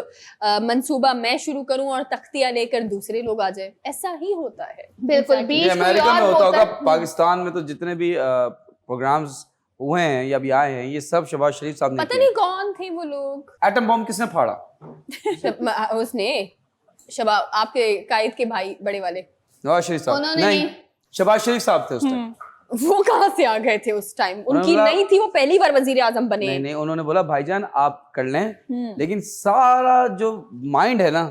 मंसूबा मैं शुरू करूं और तख्तियां लेकर दूसरे लोग आ जाए, ऐसा ही होता है। बिल्कुल, ये बीच कोई अमेरिका में और होता होगा, है। पाकिस्तान में तो जितने भी प्रोग्राम्स हुए हैं या भी आए हैं ये सब शहबाज शरीफ साहब ने पता नहीं कौन थे वो लोग। एटम बॉम्ब किसने फाड़ा? उसने शबाब, आपके कायद के भाई बड़े वाले नवाज शरीफ साहब उन्होंने नहीं, शहबाज शरीफ साहब थे उस टाइम। वो कहाँ से आ गए थे उस टाइम? उनकी उन्होंने नहीं थी, वो पहली बार वजीर आजम बने। नहीं, उन्होंने बोला भाईजान आप कर लें, लेकिन सारा जो माइंड है ना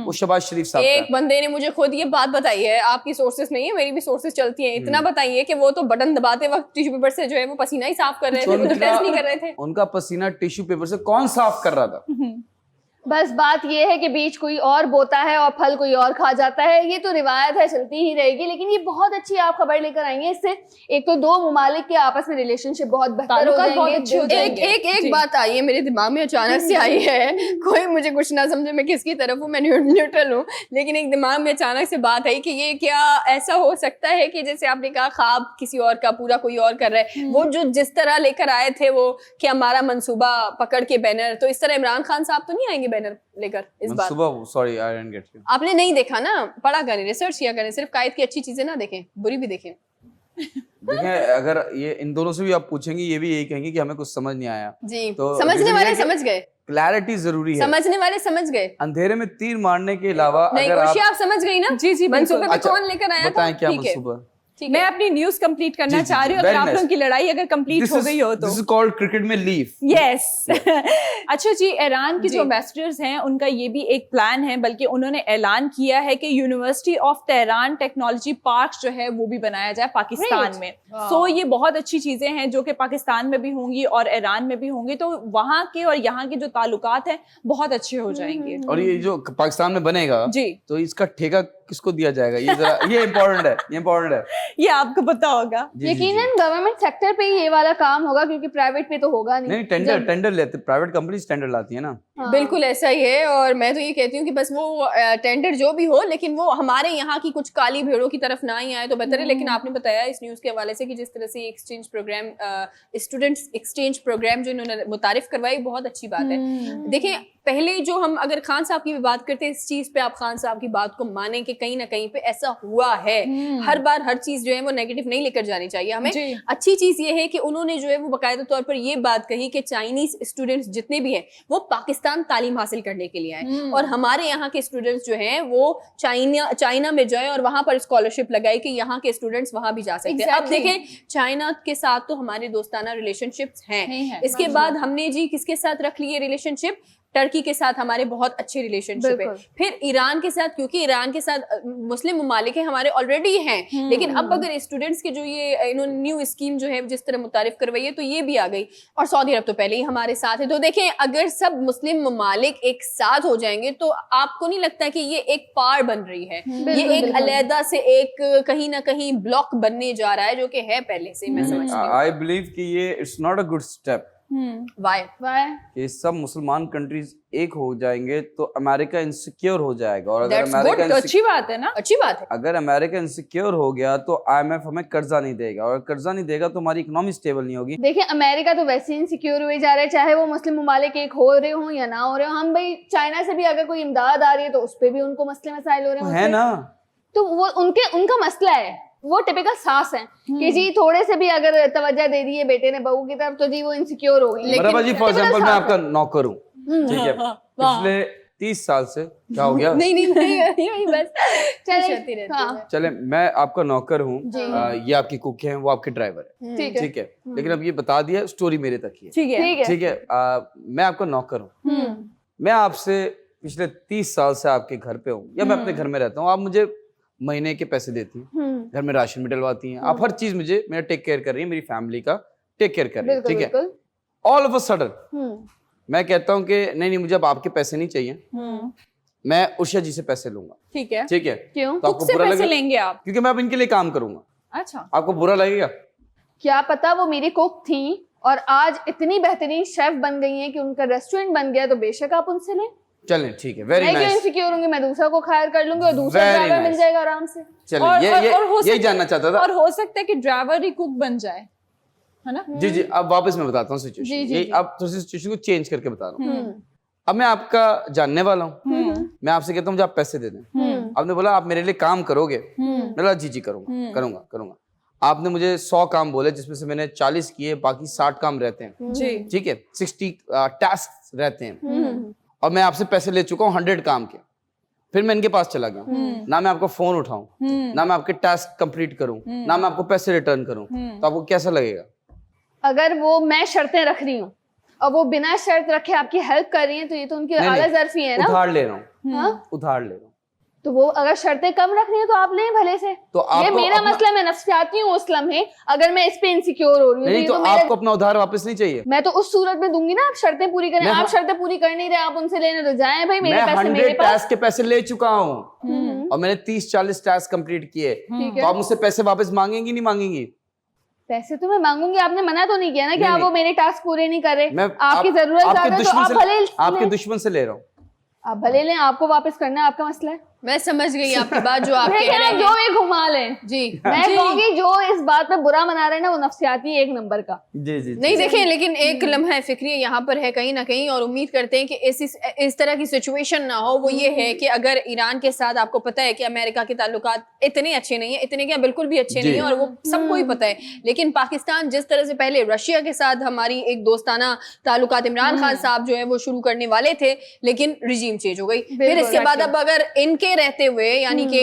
वो शहबाज शरीफ साहब का एक है। बंदे ने मुझे खुद ये बात बताई है, आपकी सोर्सेस नहीं है, मेरी भी सोर्सेस चलती हैं, इतना बताइए कि वो तो बटन दबाते वक्त टिश्यू पेपर से जो है वो पसीना ही साफ कर रहे थे, वो तो टेस्ट नहीं कर रहे थे। उनका पसीना टिश्यू पेपर से कौन साफ कर रहा था? बस बात ये है कि बीज कोई और बोता है और फल कोई और खा जाता है, ये तो रिवायत है, चलती ही रहेगी। लेकिन ये बहुत अच्छी आप खबर लेकर आई हैं, इससे एक तो दो ममालिक के आपस में रिलेशनशिप बहुत बेहतर हो जाएंगे। एक बात आई है मेरे दिमाग में, अचानक से आई है, कोई मुझे कुछ ना समझे, मैं किसकी तरफ हूँ, मैं न्यूट्रल हूँ, लेकिन एक दिमाग में अचानक से बात आई कि ये क्या ऐसा हो सकता है कि जैसे आपने कहा ख्वाब किसी और का पूरा कोई और कर रहा है, वो जो जिस तरह लेकर आए थे वो कि हमारा मंसूबा पकड़ के बैनर, तो इस तरह इमरान खान साहब तो नहीं आएंगे बैनर लेकर इस बार? सुबह sorry I didn't get you. आपने नहीं देखा ना, पढ़ा करें, रिसर्च किया करें, सिर्फ कायद की अच्छी चीजें ना देखें, बुरी भी देखें। देखें, अगर ये इन दोनों से भी आप पूछेंगे ये भी यही कहेंगे कि हमें कुछ समझ नहीं आया। जी, तो समझने वाले समझ गए, क्लैरिटी जरूरी है, समझने वाले समझ गए। अंधेरे में तीर मारने के अलावा नहीं, अगर आप समझ गई ना? जी, मंसूबे पे अच्छा, कौन लेकर आया था? बताएं क्या ठीक है, मंसूबा? ठीक मैं है। अपनी न्यूज कंप्लीट करना जी, चाह रही हूँ, very अगर आप nice. लोगों की लड़ाई अगर कंप्लीट हो गई हो तो। दिस इज कॉल्ड क्रिकेट में लीव। यस अच्छा जी, ईरान के जो एम्बेसडर्स हैं उनका ये भी एक प्लान है, बल्कि उन्होंने ऐलान किया है कि university of Tehran technology park जो है वो भी बनाया जाए पाकिस्तान में। सो ये बहुत अच्छी चीजें हैं जो कि पाकिस्तान में भी होंगी और ईरान में भी होंगी, तो वहाँ के और यहाँ के जो ताल्लुकात हैं बहुत अच्छे हो जाएंगे। और ये जो पाकिस्तान में बनेगा जी, तो इसका ठेका किसको दिया जाएगा? ये जरा ये इम्पोर्टेंट है, ये इम्पोर्टेंट है। ये आपको पता होगा। जी, जी, जी। यकीनन गवर्नमेंट सेक्टर पे ही ये वाला काम होगा, क्योंकि प्राइवेट पे तो होगा नहीं। नहीं, टेंडर लेते, प्राइवेट कंपनीज टेंडर लाती है ना। हाँ। बिल्कुल ऐसा ही है, और मैं तो ये कहती हूँ कि बस वो टेंडर जो भी हो, लेकिन वो हमारे यहाँ की कुछ काली भेड़ों की तरफ ना ही आए तो बेहतर है। लेकिन आपने बताया इस न्यूज़ के हवाले से कि जिस तरह से exchange programme, students exchange programme जो इन्होंने मुतारिफ करवाई, बहुत अच्छी बात है। देखें, पहले जो हम अगर खान साहब की भी बात करते हैं, इस चीज पे आप खान साहब की बात को माने कि कहीं ना कहीं पे ऐसा हुआ है। हर बार हर चीज जो है वो नेगेटिव नहीं लेकर जानी चाहिए हमें। अच्छी चीज ये है कि उन्होंने जो है वो बाकायदा तौर पर ये बात कही कि चाइनीज स्टूडेंट्स जितने भी हैं वो पाकिस्तान तालीम हासिल करने के लिए आए, और हमारे यहाँ के स्टूडेंट्स जो हैं वो चाइना में जाए और वहां पर स्कॉलरशिप लगाए कि यहाँ के स्टूडेंट्स वहां भी जा सकते हैं। अब देखें, चाइना के साथ तो हमारे दोस्ताना रिलेशनशिप्स हैं, इसके बाद हमने जी किसके साथ रख लिए रिलेशनशिप? टर्की के साथ हमारे बहुत अच्छे रिलेशनशिप है, बिल्कुल। फिर ईरान के साथ, क्योंकि ईरान के साथ मुस्लिम ममालिक हैं हमारे ऑलरेडी हैं, लेकिन अब अगर स्टूडेंट्स के जो ये इन्होंने न्यू स्कीम जो है जिस तरह मुतारिफ करवाई है तो ये भी आ गई, और सऊदी अरब तो पहले ही हमारे साथ है। तो देखें, अगर सब मुस्लिम ममालिक एक साथ हो जाएंगे तो आपको नहीं लगता कि ये एक पार बन रही है, ये एक अलहदा से एक कहीं ना कहीं ब्लॉक बनने जा रहा है, जो कि है पहले से, मैं समझती हूँ। आई बिलीव कि ये it's not a good step why कि सब मुसलमान कंट्रीज एक हो जाएंगे तो अमेरिका इनसिक्योर हो जाएगा, और अगर That's अमेरिका तो अच्छी बात है ना। अच्छी बात है। अगर अमेरिका इनसिक्योर हो गया तो आईएमएफ हमें कर्जा नहीं देगा, और कर्जा नहीं देगा तो हमारी इकोनॉमी स्टेबल नहीं होगी। देखिए, अमेरिका तो वैसे ही इनसिक्योर हुए जा रहे हैं, चाहे वो मुस्लिम ममालिक एक हो रहे हो या ना हो रहे हो। हम भाई चाइना से भी अगर कोई इमदाद आ रही है तो उस पर भी उनको मसले मसाइल हो रहे हैं है उससे। ना, तो वो उनका मसला है, वो टिपिकल सास है कि जी थोड़े से भी अगर तवज्जो दे दी है बेटे ने बहू की तरफ तो जी वो इनसिक्योर हो गई। मरहबा जी, फॉर typical एग्जांपल मैं सास आपका है। नौकर हूँ, ठीक है, पिछले 30 साल से क्या हो गया, नहीं नहीं बस चले, चलती रहती हाँ। है। चले मैं आपका नौकर हूँ, जी। ये आपकी कुक है, वो आपके ड्राइवर है, ठीक है, ठीक है, लेकिन अब ये बता दिया, स्टोरी मेरे तक ही है, ठीक है। ठीक है। ठीक है। मैं आपका नौकर हूँ, मैं आपसे पिछले 30 साल से आपके घर पे हूँ, या मैं अपने घर में रहता हूँ, आप मुझे महीने के पैसे देती हैं, घर में राशन भी डलवाती हैं, आप हर चीज मुझे मेरा टेक केयर कर रही है, मेरी फैमिली का टेक केयर कर रही है, बिल्कुल ठीक है। बिल्कुल। ऑल ऑफ अ सडन मैं कहता हूँ कि नहीं मुझे अब आपके पैसे नहीं चाहिए, मैं उषा जी से पैसे लूंगा, ठीक है। ठीक है, क्यों? तो आपको से बुरा पैसे लगेगा लेंगे आप? क्योंकि मैं अब इनके लिए काम करूंगा, अच्छा। आपको बुरा लगेगा? क्या पता वो मेरी कुक थी और आज इतनी बेहतरीन शेफ बन गई हैं कि उनका रेस्टोरेंट बन गया, तो बेशक आप उनसे लें। चलें, ठीक है, वेरी मैं क्यों नाइस, इनसिक्योर होंगी, मैं दूसरा को हायर कर लूंगी और दूसरा Very ड्राइवर मिल nice. जाएगा आराम से। चलिए और ये हो यही सकता- जानना चाहता था। और हो सकता है कि ड्राइवर ही कुक बन जाए, है ना। जी जी, अब वापस मैं बताता हूँ जी, सिचुएशन, जी, ये जी। अब थोड़ी सी सिचुएशन को चेंज करके बता रहा हूँ। अब मैं आपका जानने वाला हूँ, मैं आपसे कहता हूँ मुझे आप पैसे दे दें, आपने बोला आप मेरे लिए काम करोगे, मैंने बोला जी जी करूंगा करूंगा करूंगा। आपने मुझे 100 काम बोले जिसमें से मैंने 40 किए, बाकी 60 काम रहते हैं, जी। ठीक है, 60 टास्क रहते हैं, और मैं आपसे पैसे ले चुका हूँ 100 काम के। फिर मैं इनके पास चला गया, ना मैं आपका फोन उठाऊं, ना मैं आपके टास्क कंप्लीट करूं, ना मैं आपको पैसे रिटर्न करूं, तो आपको कैसा लगेगा? अगर वो मैं शर्तें रख रही हूँ और वो बिना शर्त रखे आपकी हेल्प कर रही हैं तो ये तो उनकी नहीं, आला नहीं, जर्फी है ना। उधार ले रहा हूँ, हाँ? उधार ले रहा हूँ। तो वो अगर शर्तें कम रखनी है तो आप लें भले से। तो ये आपको मेरा अपना- मसला, मैं नफ्सियाती हूँ उस लम्हे, अगर मैं इस पे इनसिक्योर हो रही हूँ नहीं ये तो तो मेरा, आपको अपना उधार वापस नहीं चाहिए? मैं तो उस सूरत में दूंगी ना, आप शर्तें पूरी करें। मैं- आप शर्तें पूरी कर नहीं रहे, आप उनसे लेने तो जाएं भाई, मेरे मैं पैसे 100 मेरे पास। टास्क के पैसे ले चुका हूँ और मैंने 30-40 टास्क कंप्लीट किए, ठीक तो है, आप मुझसे पैसे वापस मांगेंगी नहीं मांगेंगी? पैसे तो मैं मांगूंगी, आपने मना तो नहीं किया ना कि नहीं, आप वो नहीं। मेरे टास्क पूरे नहीं कर रहे। मैं आपकी जरूरत आपके ज्यादा है तो दुश्मन आप से भले आपके लें। दुश्मन से ले रहा हूँ। आप भले लें, आपको वापस करना है, आपका मसला है। मैं समझ गई आपकी बात जो आप कह लेकिन रहे आप हैं। जो भी घुमा लें, जी मैं जी। कहूंगी जो इस बात पे बुरा मना रहे हैं ना वो नफ्सियाती एक नंबर का। जी जी नहीं देखें, लेकिन एक लम्हा फिक्री यहाँ पर है कहीं ना कहीं, और उम्मीद करते हैं कि इस तरह की सिचुएशन ना हो। वो ये है कि अगर ईरान के साथ आपको पता है कि अमेरिका के ताल्लुकात इतने अच्छे नहीं है, इतने क्या बिल्कुल भी अच्छे जी। नहीं है, और वो सबको ही पता है, लेकिन पाकिस्तान जिस तरह से पहले रशिया के साथ हमारी एक दोस्ताना ताल्लुकात इमरान खान साहब जो है वो शुरू करने वाले थे, लेकिन रिजीम चेंज हो गई। फिर इसके बाद अब अगर इनके रहते हुए यानी कि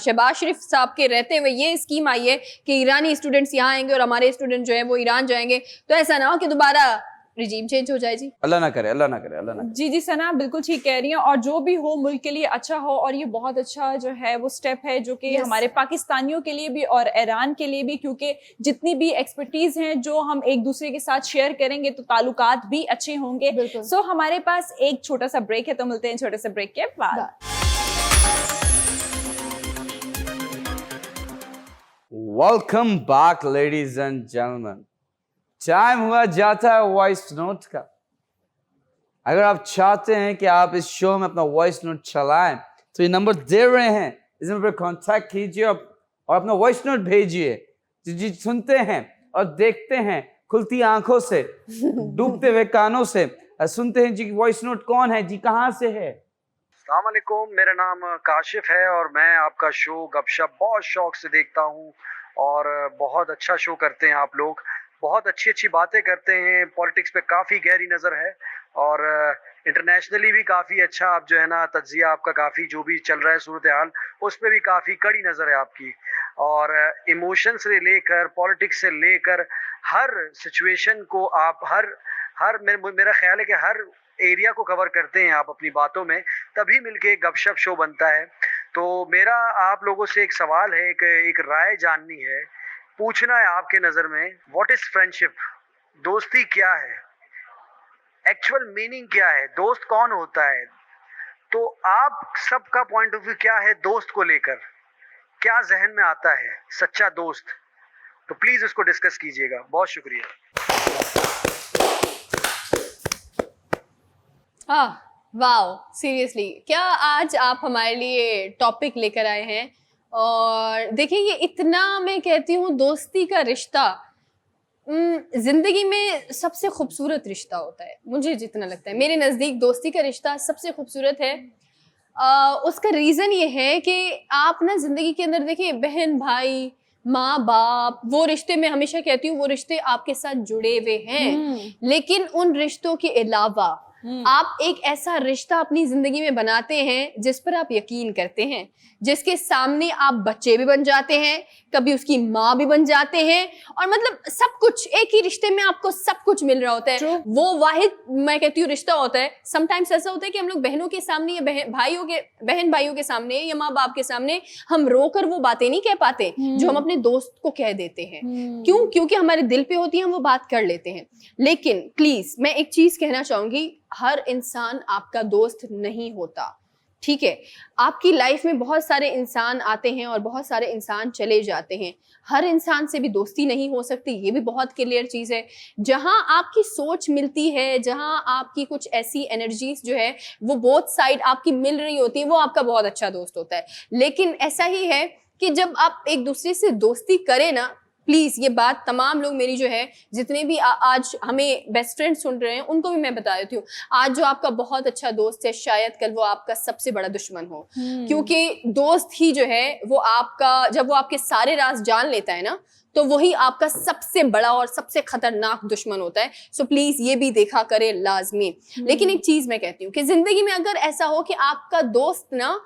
शहबाज शरीफ साहब के रहते हुए ये स्कीम आई है कि ईरानी स्टूडेंट्स यहाँ आएंगे और हमारे स्टूडेंट जो है वो ईरान जाएंगे, तो ऐसा ना हो कि दोबारा रिजीम चेंज हो जाए। जी अल्लाह ना करे, अल्लाह ना करे, अल्लाह ना करे। जी जी सना बिल्कुल ठीक कह रही हैं, और जो भी हो मुल्क के लिए अच्छा हो, और ये बहुत अच्छा जो है वो स्टेप है जो कि हमारे पाकिस्तानियों के लिए भी और ईरान के लिए भी, क्योंकि जितनी भी एक्सपर्टीज हैं जो हम एक दूसरे के साथ शेयर करेंगे तो ताल्लुकात भी अच्छे होंगे। बिल्कुल। सो हमारे पास एक छोटा सा ब्रेक है, तो मिलते हैं छोटे से ब्रेक के बाद। Welcome back ladies and gentleman. Time हुआ जाता है वॉइस नोट का। अगर आप चाहते हैं कि आप इस शो में अपना वॉइस नोट चलाएं तो ये नंबर दे रहे हैं, इस नंबर पर कांटेक्ट कीजिए और अपना वॉइस नोट भेजिए। जी सुनते हैं और देखते हैं खुलती आंखों से, डूबते हुए कानों से, सुनते हैं जी वॉइस नोट कौन है, जी कहाँ से है। अस्सलाम वालेकुम, मेरा नाम काशिफ है और मैं आपका शो गपशप बहुत शौक से देखता हूँ और बहुत अच्छा शो करते हैं आप लोग, बहुत अच्छी अच्छी बातें करते हैं, पॉलिटिक्स पे काफ़ी गहरी नज़र है और इंटरनेशनली भी काफ़ी अच्छा आप जो है ना तज्जिया आपका काफ़ी जो भी चल रहा है सूरत हाल उस पर भी काफ़ी कड़ी नज़र है आपकी, और इमोशन से लेकर पॉलिटिक्स से लेकर हर सिचुएशन को आप हर मेरा ख्याल है कि हर एरिया को कवर करते हैं आप अपनी बातों में, तभी मिलके एक गपशप शो बनता है। तो मेरा आप लोगों से एक सवाल है, एक राय जाननी है, पूछना है आपके नज़र में, व्हाट इज फ्रेंडशिप? दोस्ती क्या है? एक्चुअल मीनिंग क्या है? दोस्त कौन होता है? तो आप सबका पॉइंट ऑफ व्यू क्या है दोस्त को लेकर? क्या जहन में आता है सच्चा दोस्त? तो प्लीज उसको डिस्कस कीजिएगा। बहुत शुक्रिया। हाँ, वाओ, सीरियसली क्या आज आप हमारे लिए टॉपिक लेकर आए हैं। और देखिए, ये इतना मैं कहती हूँ, दोस्ती का रिश्ता जिंदगी में सबसे खूबसूरत रिश्ता होता है, मुझे जितना लगता है। मेरे नज़दीक दोस्ती का रिश्ता सबसे खूबसूरत है। उसका रीज़न ये है कि आप ना ज़िंदगी के अंदर देखिए, बहन भाई, माँ बाप, वो रिश्ते मैं हमेशा कहती हूँ वो रिश्ते आपके साथ जुड़े हुए हैं, लेकिन उन रिश्तों के अलावा आप एक ऐसा रिश्ता अपनी जिंदगी में बनाते हैं जिस पर आप यकीन करते हैं, जिसके सामने आप बच्चे भी बन जाते हैं, कभी उसकी माँ भी बन जाते हैं, और मतलब सब कुछ एक ही रिश्ते में आपको सब कुछ मिल रहा होता है। वो वाहिद मैं कहती हूँ रिश्ता होता है। समटाइम्स ऐसा होता है कि हम लोग बहनों के सामने या बहन भाइयों के सामने या माँ बाप के सामने हम रोकर वो बातें नहीं कह पाते जो हम अपने दोस्त को कह देते हैं। क्यों? क्योंकि हमारे दिल पे होती है, हम वो बात कर लेते हैं। लेकिन प्लीज मैं एक चीज कहना चाहूंगी, हर इंसान आपका दोस्त नहीं होता, ठीक है? आपकी लाइफ में बहुत सारे इंसान आते हैं और बहुत सारे इंसान चले जाते हैं। हर इंसान से भी दोस्ती नहीं हो सकती, ये भी बहुत क्लियर चीज है। जहां आपकी सोच मिलती है, जहां आपकी कुछ ऐसी एनर्जीज जो है वो बोथ साइड आपकी मिल रही होती है, वो आपका बहुत अच्छा दोस्त होता है। लेकिन ऐसा ही है कि जब आप एक दूसरे से दोस्ती करें ना, प्लीज ये बात तमाम लोग मेरी जो है, जितने भी आज हमें बेस्ट फ्रेंड सुन रहे हैं, उनको भी मैं बता देती हूँ, आज जो आपका बहुत अच्छा दोस्त है, शायद कल वो आपका सबसे बड़ा दुश्मन हो। क्योंकि दोस्त ही जो है वो आपका, जब वो आपके सारे राज जान लेता है ना, तो वही आपका सबसे बड़ा और सबसे खतरनाक दुश्मन होता है। सो प्लीज ये भी देखा करे लाजमी। लेकिन एक चीज मैं कहती हूँ कि जिंदगी में अगर ऐसा हो कि आपका दोस्त ना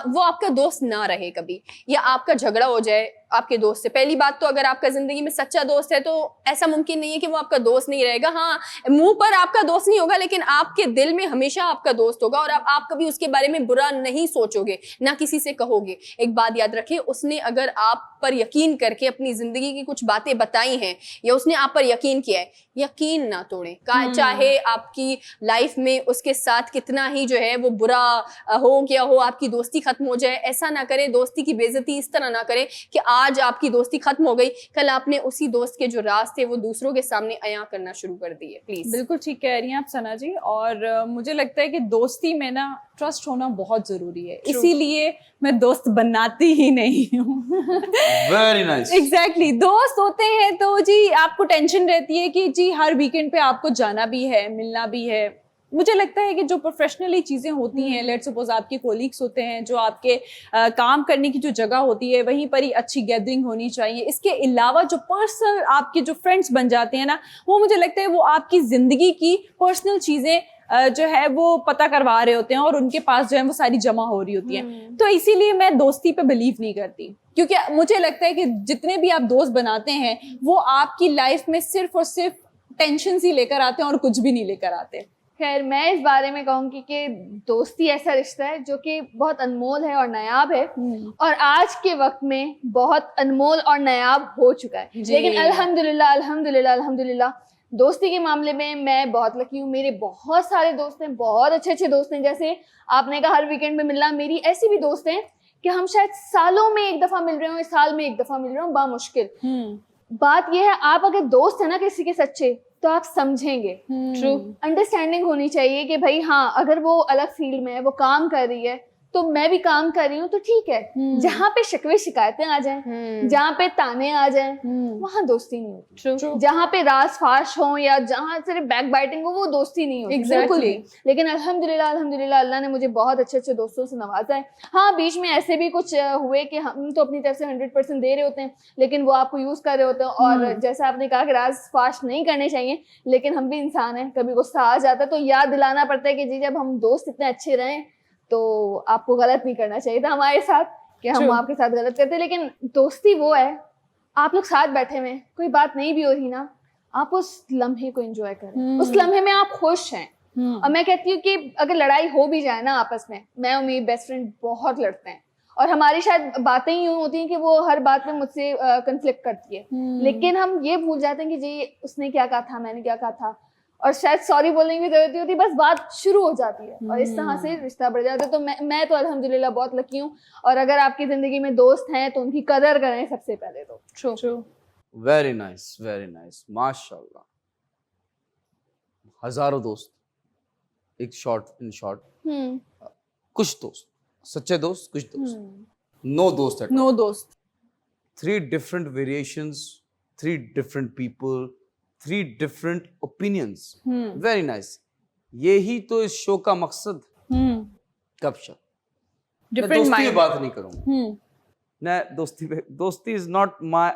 वो आपका दोस्त ना रहे कभी, या आपका झगड़ा हो जाए आपके दोस्त से, पहली बात तो अगर आपका जिंदगी में सच्चा दोस्त है तो ऐसा मुमकिन नहीं है कि वो आपका दोस्त नहीं रहेगा। हाँ, मुंह पर आपका दोस्त नहीं होगा, लेकिन आपके दिल में हमेशा आपका दोस्त होगा, और आप कभी उसके बारे में बुरा नहीं सोचोगे, ना किसी से कहोगे। एक बात याद रखिए, उसने अगर आप पर यकीन करके अपनी जिंदगी की कुछ बातें बताई हैं, या उसने आप पर यकीन किया है, यकीन ना तोड़ें। चाहे आपकी लाइफ में उसके साथ कितना ही जो है वो बुरा हो क्या हो, आपकी दोस्ती खत्म हो जाए, ऐसा ना करें। दोस्ती की बेइज्जती इस तरह ना करें कि आज आपकी दोस्ती खत्म हो गई, कल आपने उसी दोस्त के जो राज थे वो दूसरों के सामने अयां करना शुरू कर दिए। प्लीज। बिल्कुल ठीक कह रही हैं आप सना जी। और मुझे लगता है कि दोस्ती में ना ट्रस्ट होना बहुत जरूरी है, इसीलिए मैं दोस्त बनाती ही नहीं हूँ। Very nice. एग्जैक्टली, दोस्त होते हैं तो जी आपको टेंशन रहती है कि जी हर वीकेंड पे आपको जाना भी है, मिलना भी है। मुझे लगता है कि जो प्रोफेशनली चीजें होती हैं, लेट्स सपोज आपके कोलीग्स होते हैं, जो आपके काम करने की जो जगह होती है, वहीं पर ही अच्छी गैदरिंग होनी चाहिए। इसके अलावा जो पर्सनल आपके जो फ्रेंड्स बन जाते हैं ना, वो मुझे लगता है वो आपकी जिंदगी की पर्सनल चीजें जो है वो पता करवा रहे होते हैं, और उनके पास जो है वो सारी जमा हो रही होती हैं। तो इसीलिए मैं दोस्ती पे बिलीव नहीं करती, क्योंकि मुझे लगता है कि जितने भी आप दोस्त बनाते हैं वो आपकी लाइफ में सिर्फ और सिर्फ टेंशन ही लेकर आते हैं और कुछ भी नहीं लेकर आते। खैर, मैं इस बारे में कहूँगी कि दोस्ती ऐसा रिश्ता है जो कि बहुत अनमोल है और नायाब है, और आज के वक्त में बहुत अनमोल और नायाब हो चुका है। लेकिन अल्हम्दुलिल्लाह अल्हम्दुलिल्लाह अल्हम्दुलिल्लाह दोस्ती के मामले में मैं बहुत लकी हूँ। मेरे बहुत सारे दोस्त हैं, बहुत अच्छे अच्छे दोस्त हैं। जैसे आपने कहा हर वीकेंड में मिलना, मेरी ऐसी भी दोस्त हैं कि हम शायद सालों में एक दफा मिल रहे हो, साल में एक दफा मिल रहे हो, बामुश्किल। बात यह है, आप अगर दोस्त है ना किसी के सच्चे, तो आप समझेंगे। ट्रू, अंडरस्टैंडिंग होनी चाहिए कि भाई हाँ, अगर वो अलग फील्ड में है, वो काम कर रही है, तो मैं भी काम कर रही हूँ, तो ठीक है। जहाँ पे शिकवे शिकायतें आ जाएं, जहाँ पे ताने आ जाएं, वहाँ दोस्ती नहीं होती। जहाँ पे रास फाश हो या जहाँ सिर्फ बैक बाइटिंग हो, वो दोस्ती नहीं होती। बिल्कुल भी। लेकिन अल्हम्दुलिल्लाह अल्हम्दुलिल्लाह अल्लाह ने मुझे बहुत अच्छे अच्छे दोस्तों से नवाजा है। हाँ, बीच में ऐसे भी कुछ हुए कि हम तो अपनी तरफ से 100% दे रहे होते हैं, लेकिन वो आपको यूज कर रहे होते हैं। और जैसा आपने कहा कि राज फाश नहीं करने चाहिए, लेकिन हम भी इंसान हैं, कभी गुस्सा आ जाता है, तो याद दिलाना पड़ता है कि जी जब हम दोस्त इतने अच्छे रहे तो आपको गलत नहीं करना चाहिए था हमारे साथ, कि हम आपके साथ गलत करते। लेकिन दोस्ती वो है, आप लोग साथ बैठे हुए, कोई बात नहीं भी हो रही ना, आप उस लम्हे को एंजॉय करें, उस लम्हे में आप खुश हैं, और मैं कहती हूँ कि अगर लड़ाई हो भी जाए ना आपस में, मैं और मेरी बेस्ट फ्रेंड बहुत लड़ते हैं और हमारी शायद बातें ही यूं होती हैं कि वो हर बात में मुझसे कंफ्लिक्ट करती है, लेकिन हम ये भूल जाते हैं कि जी उसने क्या कहा था, मैंने क्या कहा था, और शायद सॉरी बोलने की जरूरत नहीं होती, बस बात शुरू हो जाती है और इस तरह से रिश्ता बढ़ जाता है। तो मैं तो अल्हम्दुलिल्लाह बहुत लकी हूँ, और अगर आपकी जिंदगी में दोस्त हैं तो उनकी कदर करें सबसे पहले तो। ट्रू। वेरी नाइस, माशाल्लाह। हजारों दोस्त, एक इन शॉर्ट कुछ दोस्त, सच्चे दोस्त, कुछ दोस्त, नो दोस्त at all. नो दोस्त। 3 different variations, 3 different people, 3 different opinions. Very nice. यही तो इस शो का मकसद। गपशप। मैं डिफरेंट दोस्ती पे माइंड। बात नहीं करूंगा। मैं दोस्ती इज नॉट माय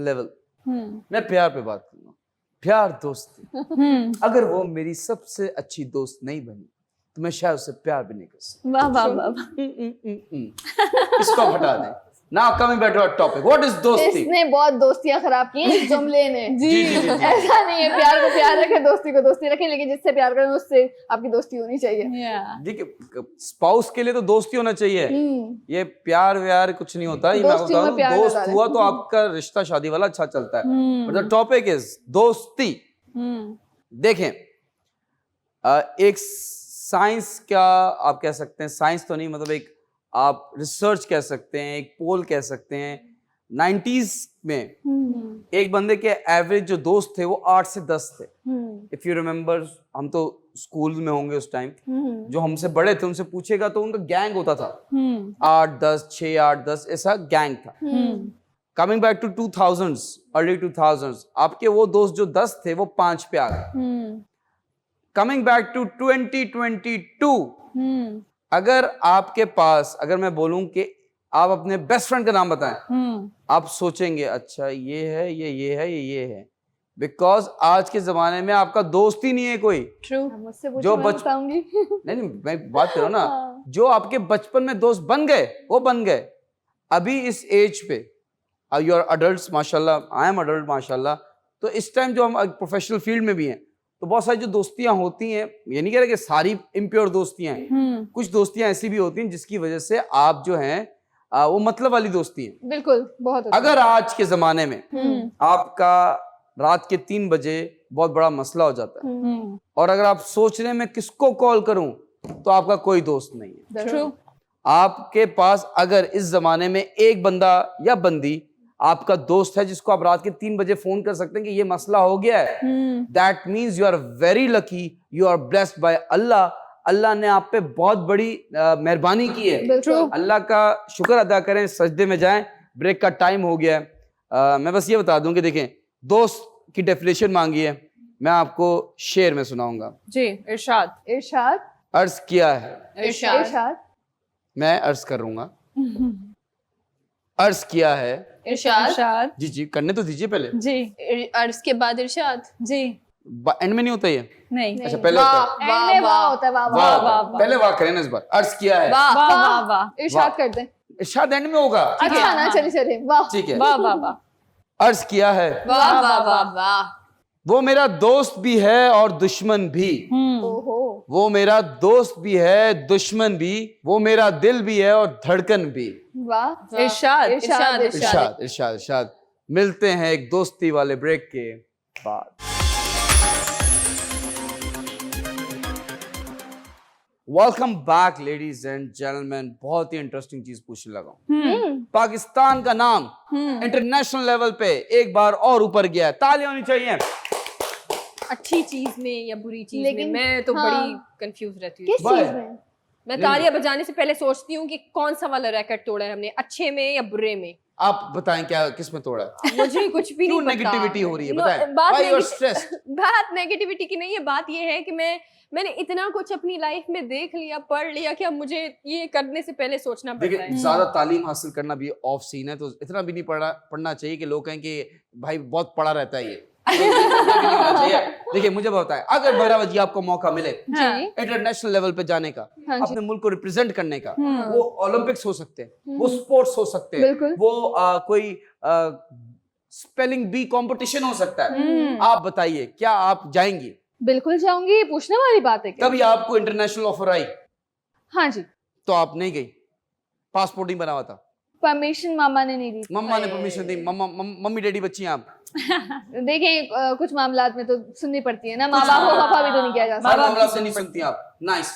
लेवल। मैं प्यार पे बात करूंगा। प्यार दोस्ती। अगर वो मेरी सबसे अच्छी दोस्त नहीं बनी तो मैं शायद उससे प्यार भी नहीं कर सकता। वाह वाह वाह। इसको हटा दें। Now coming back to our topic, what is दोस्ती? इसने बहुत दोस्तियां खराब की हैं इस जुमले ने। जी। ऐसा नहीं है, प्यार को प्यार रखें, दोस्ती को दोस्ती रखें, लेकिन जिससे प्यार करें उससे आपकी दोस्ती होनी चाहिए। देखिए, स्पाउस के लिए तो दोस्ती होना चाहिए। ये प्यार व्यार कुछ नहीं होता। ये मैं दोस्ती में बता दूं, प्यार दोस्त लगा हुआ तो आपका रिश्ता शादी वाला अच्छा चलता है। बट द टॉपिक इज दोस्ती। देखें, एक साइंस क्या आप कह सकते हैं, साइंस तो नहीं, मतलब एक आप रिसर्च कह सकते हैं, एक पोल कह सकते हैं। 90s में एक बंदे के एवरेज जो दोस्त थे वो 8 से 10 थे। इफ यू रिमेम्बर, हम तो स्कूल में होंगे उस टाइम, जो हमसे बड़े थे उनसे पूछेगा तो उनका गैंग होता था। 8 10 6 8 10 ऐसा गैंग था। Coming back to 2000s, early 2000s, आपके वो दोस्त जो 10 थे वो 5 पे आ गए। कमिंग बैक टू 2022, अगर आपके पास, अगर मैं बोलूं कि आप अपने बेस्ट फ्रेंड का नाम बताएं, आप सोचेंगे अच्छा ये है, ये है, ये है, बिकॉज आज के जमाने में आपका दोस्त ही नहीं है कोई। मुझसे पूछो, जो मैं बताऊंगी। नहीं, मैं बात कर रहा हूं ना, जो आपके बचपन में दोस्त बन गए वो बन गए। अभी इस एज पे यू आर अडल्ट माशाल्लाह, आई एम अडल्ट माशाल्लाह, तो इस टाइम जो हम प्रोफेशनल फील्ड में भी हैं तो बहुत सारी जो दोस्तियां होती हैं, ये नहीं कह रहे कि सारी इम्प्योर दोस्तियां हैं, कुछ दोस्तियां ऐसी भी होती हैं जिसकी वजह से आप जो हैं वो मतलब वाली दोस्ती है। बिल्कुल, बहुत अच्छा। अगर आज के जमाने में आपका रात के 3 बजे बहुत बड़ा मसला हो जाता है और अगर आप सोच रहे हैं मैं किसको कॉल करूं, तो आपका कोई दोस्त नहीं है। ट्रू। आपके पास अगर इस जमाने में एक बंदा या बंदी आपका दोस्त है जिसको आप रात के 3 बजे फोन कर सकते हैं कि ये मसला हो गया है, that means you are very lucky, you are blessed by Allah. अल्लाह ने आप पे बहुत बड़ी मेहरबानी की है। अल्लाह का शुक्र अदा करें, सजदे में जाएं। ब्रेक का टाइम हो गया है। मैं बस ये बता दूं कि देखें, दोस्त की डेफिनेशन मांगी है, मैं आपको शेर में सुनाऊंगा। जी, इरशाद। इरशाद। अर्ज किया है, इरशाद। मैं अर्ज करूंगा। अर्ज किया है, इरशाद। जी जी, करने तो दीजिए पहले। जी। अर्ज के बाद इरशाद। जी। एंड में नहीं होता ये? नहीं। अच्छा, पहले होता है। एंड में वाह होता है, वाह वाह वाह। वाह, पहले वाह करें ना इस बार। अर्ज किया है, वाह वाह वाह। इरशाद कर दे। इरशाद एंड में होगा। अच्छा ना, चलिए चलिए, वाह। ठीक है, वाह वाह वाह। अर्ज किया है, वाह वाह वाह वाह। वो मेरा दोस्त भी है और दुश्मन भी। ओहो। वो मेरा दोस्त भी है, दुश्मन भी, वो मेरा दिल भी है और धड़कन भी। वाह। इरशाद। इरशाद। इरशाद इरशाद इरशाद। मिलते हैं एक दोस्ती वाले ब्रेक के बाद। Welcome back ladies and gentleman. बहुत ही इंटरेस्टिंग चीज पूछने लगा हूं। पाकिस्तान का नाम इंटरनेशनल लेवल पे एक बार और ऊपर गया है। तालियां होनी चाहिए। अच्छी चीज में या बुरी चीज में लेकिन मैं तो हाँ। बड़ी कंफ्यूज रहती हूँ। किस वाह। चीज में? मैं तालियां बजाने से पहले सोचती हूँ कि कौन सा वाला रैकेट तोड़ा है हमने, अच्छे में या बुरे में। आप बताएं क्या किस में तोड़ा है? मुझे कुछ भी क्यों नहीं पता। नेगेटिविटी हो रही है, No, बताएं। बात Why you are negative- stressed? बात नेगेटिविटी की नहीं है, बात ये है कि मैंने इतना कुछ अपनी लाइफ में देख लिया, पढ़ लिया कि अब मुझे ये करने से पहले सोचना पड़ रहा देखिए, है। ज्यादा तालीम हासिल करना भी ऑफ सीन है, तो इतना भी नहीं पढ़ना चाहिए कि लोग कहें कि भाई बहुत पढ़ा रहता है ये। देखिए, मुझे बताएं, अगर बहरावत जी आपको मौका मिले इंटरनेशनल लेवल पे जाने का, अपने मुल्क को रिप्रेजेंट करने का, वो ओलंपिक्स हो सकते हैं, वो स्पोर्ट्स हो सकते हैं, बिल्कुल। वो कोई स्पेलिंग बी कंपटीशन हो सकता है, आप बताइए क्या आप जाएंगी? बिल्कुल जाऊंगी, ये पूछने वाली बात है क्या? कभी आपको इंटरनेशनल ऑफर आई हाँ जी, तो आप नहीं गई? पासपोर्ट नहीं बना हुआ था? परमिशन मामा ने नहीं दी। मम्मा ने परमिशन दी? मम्मी डैडी बच्ची हैं आप? देखिए कुछ मामलात में तो सुननी पड़ती है ना, माँ बाप को खफा भी तो नहीं किया जा हर सकता। मामला से नहीं सुनती आप। नाइस।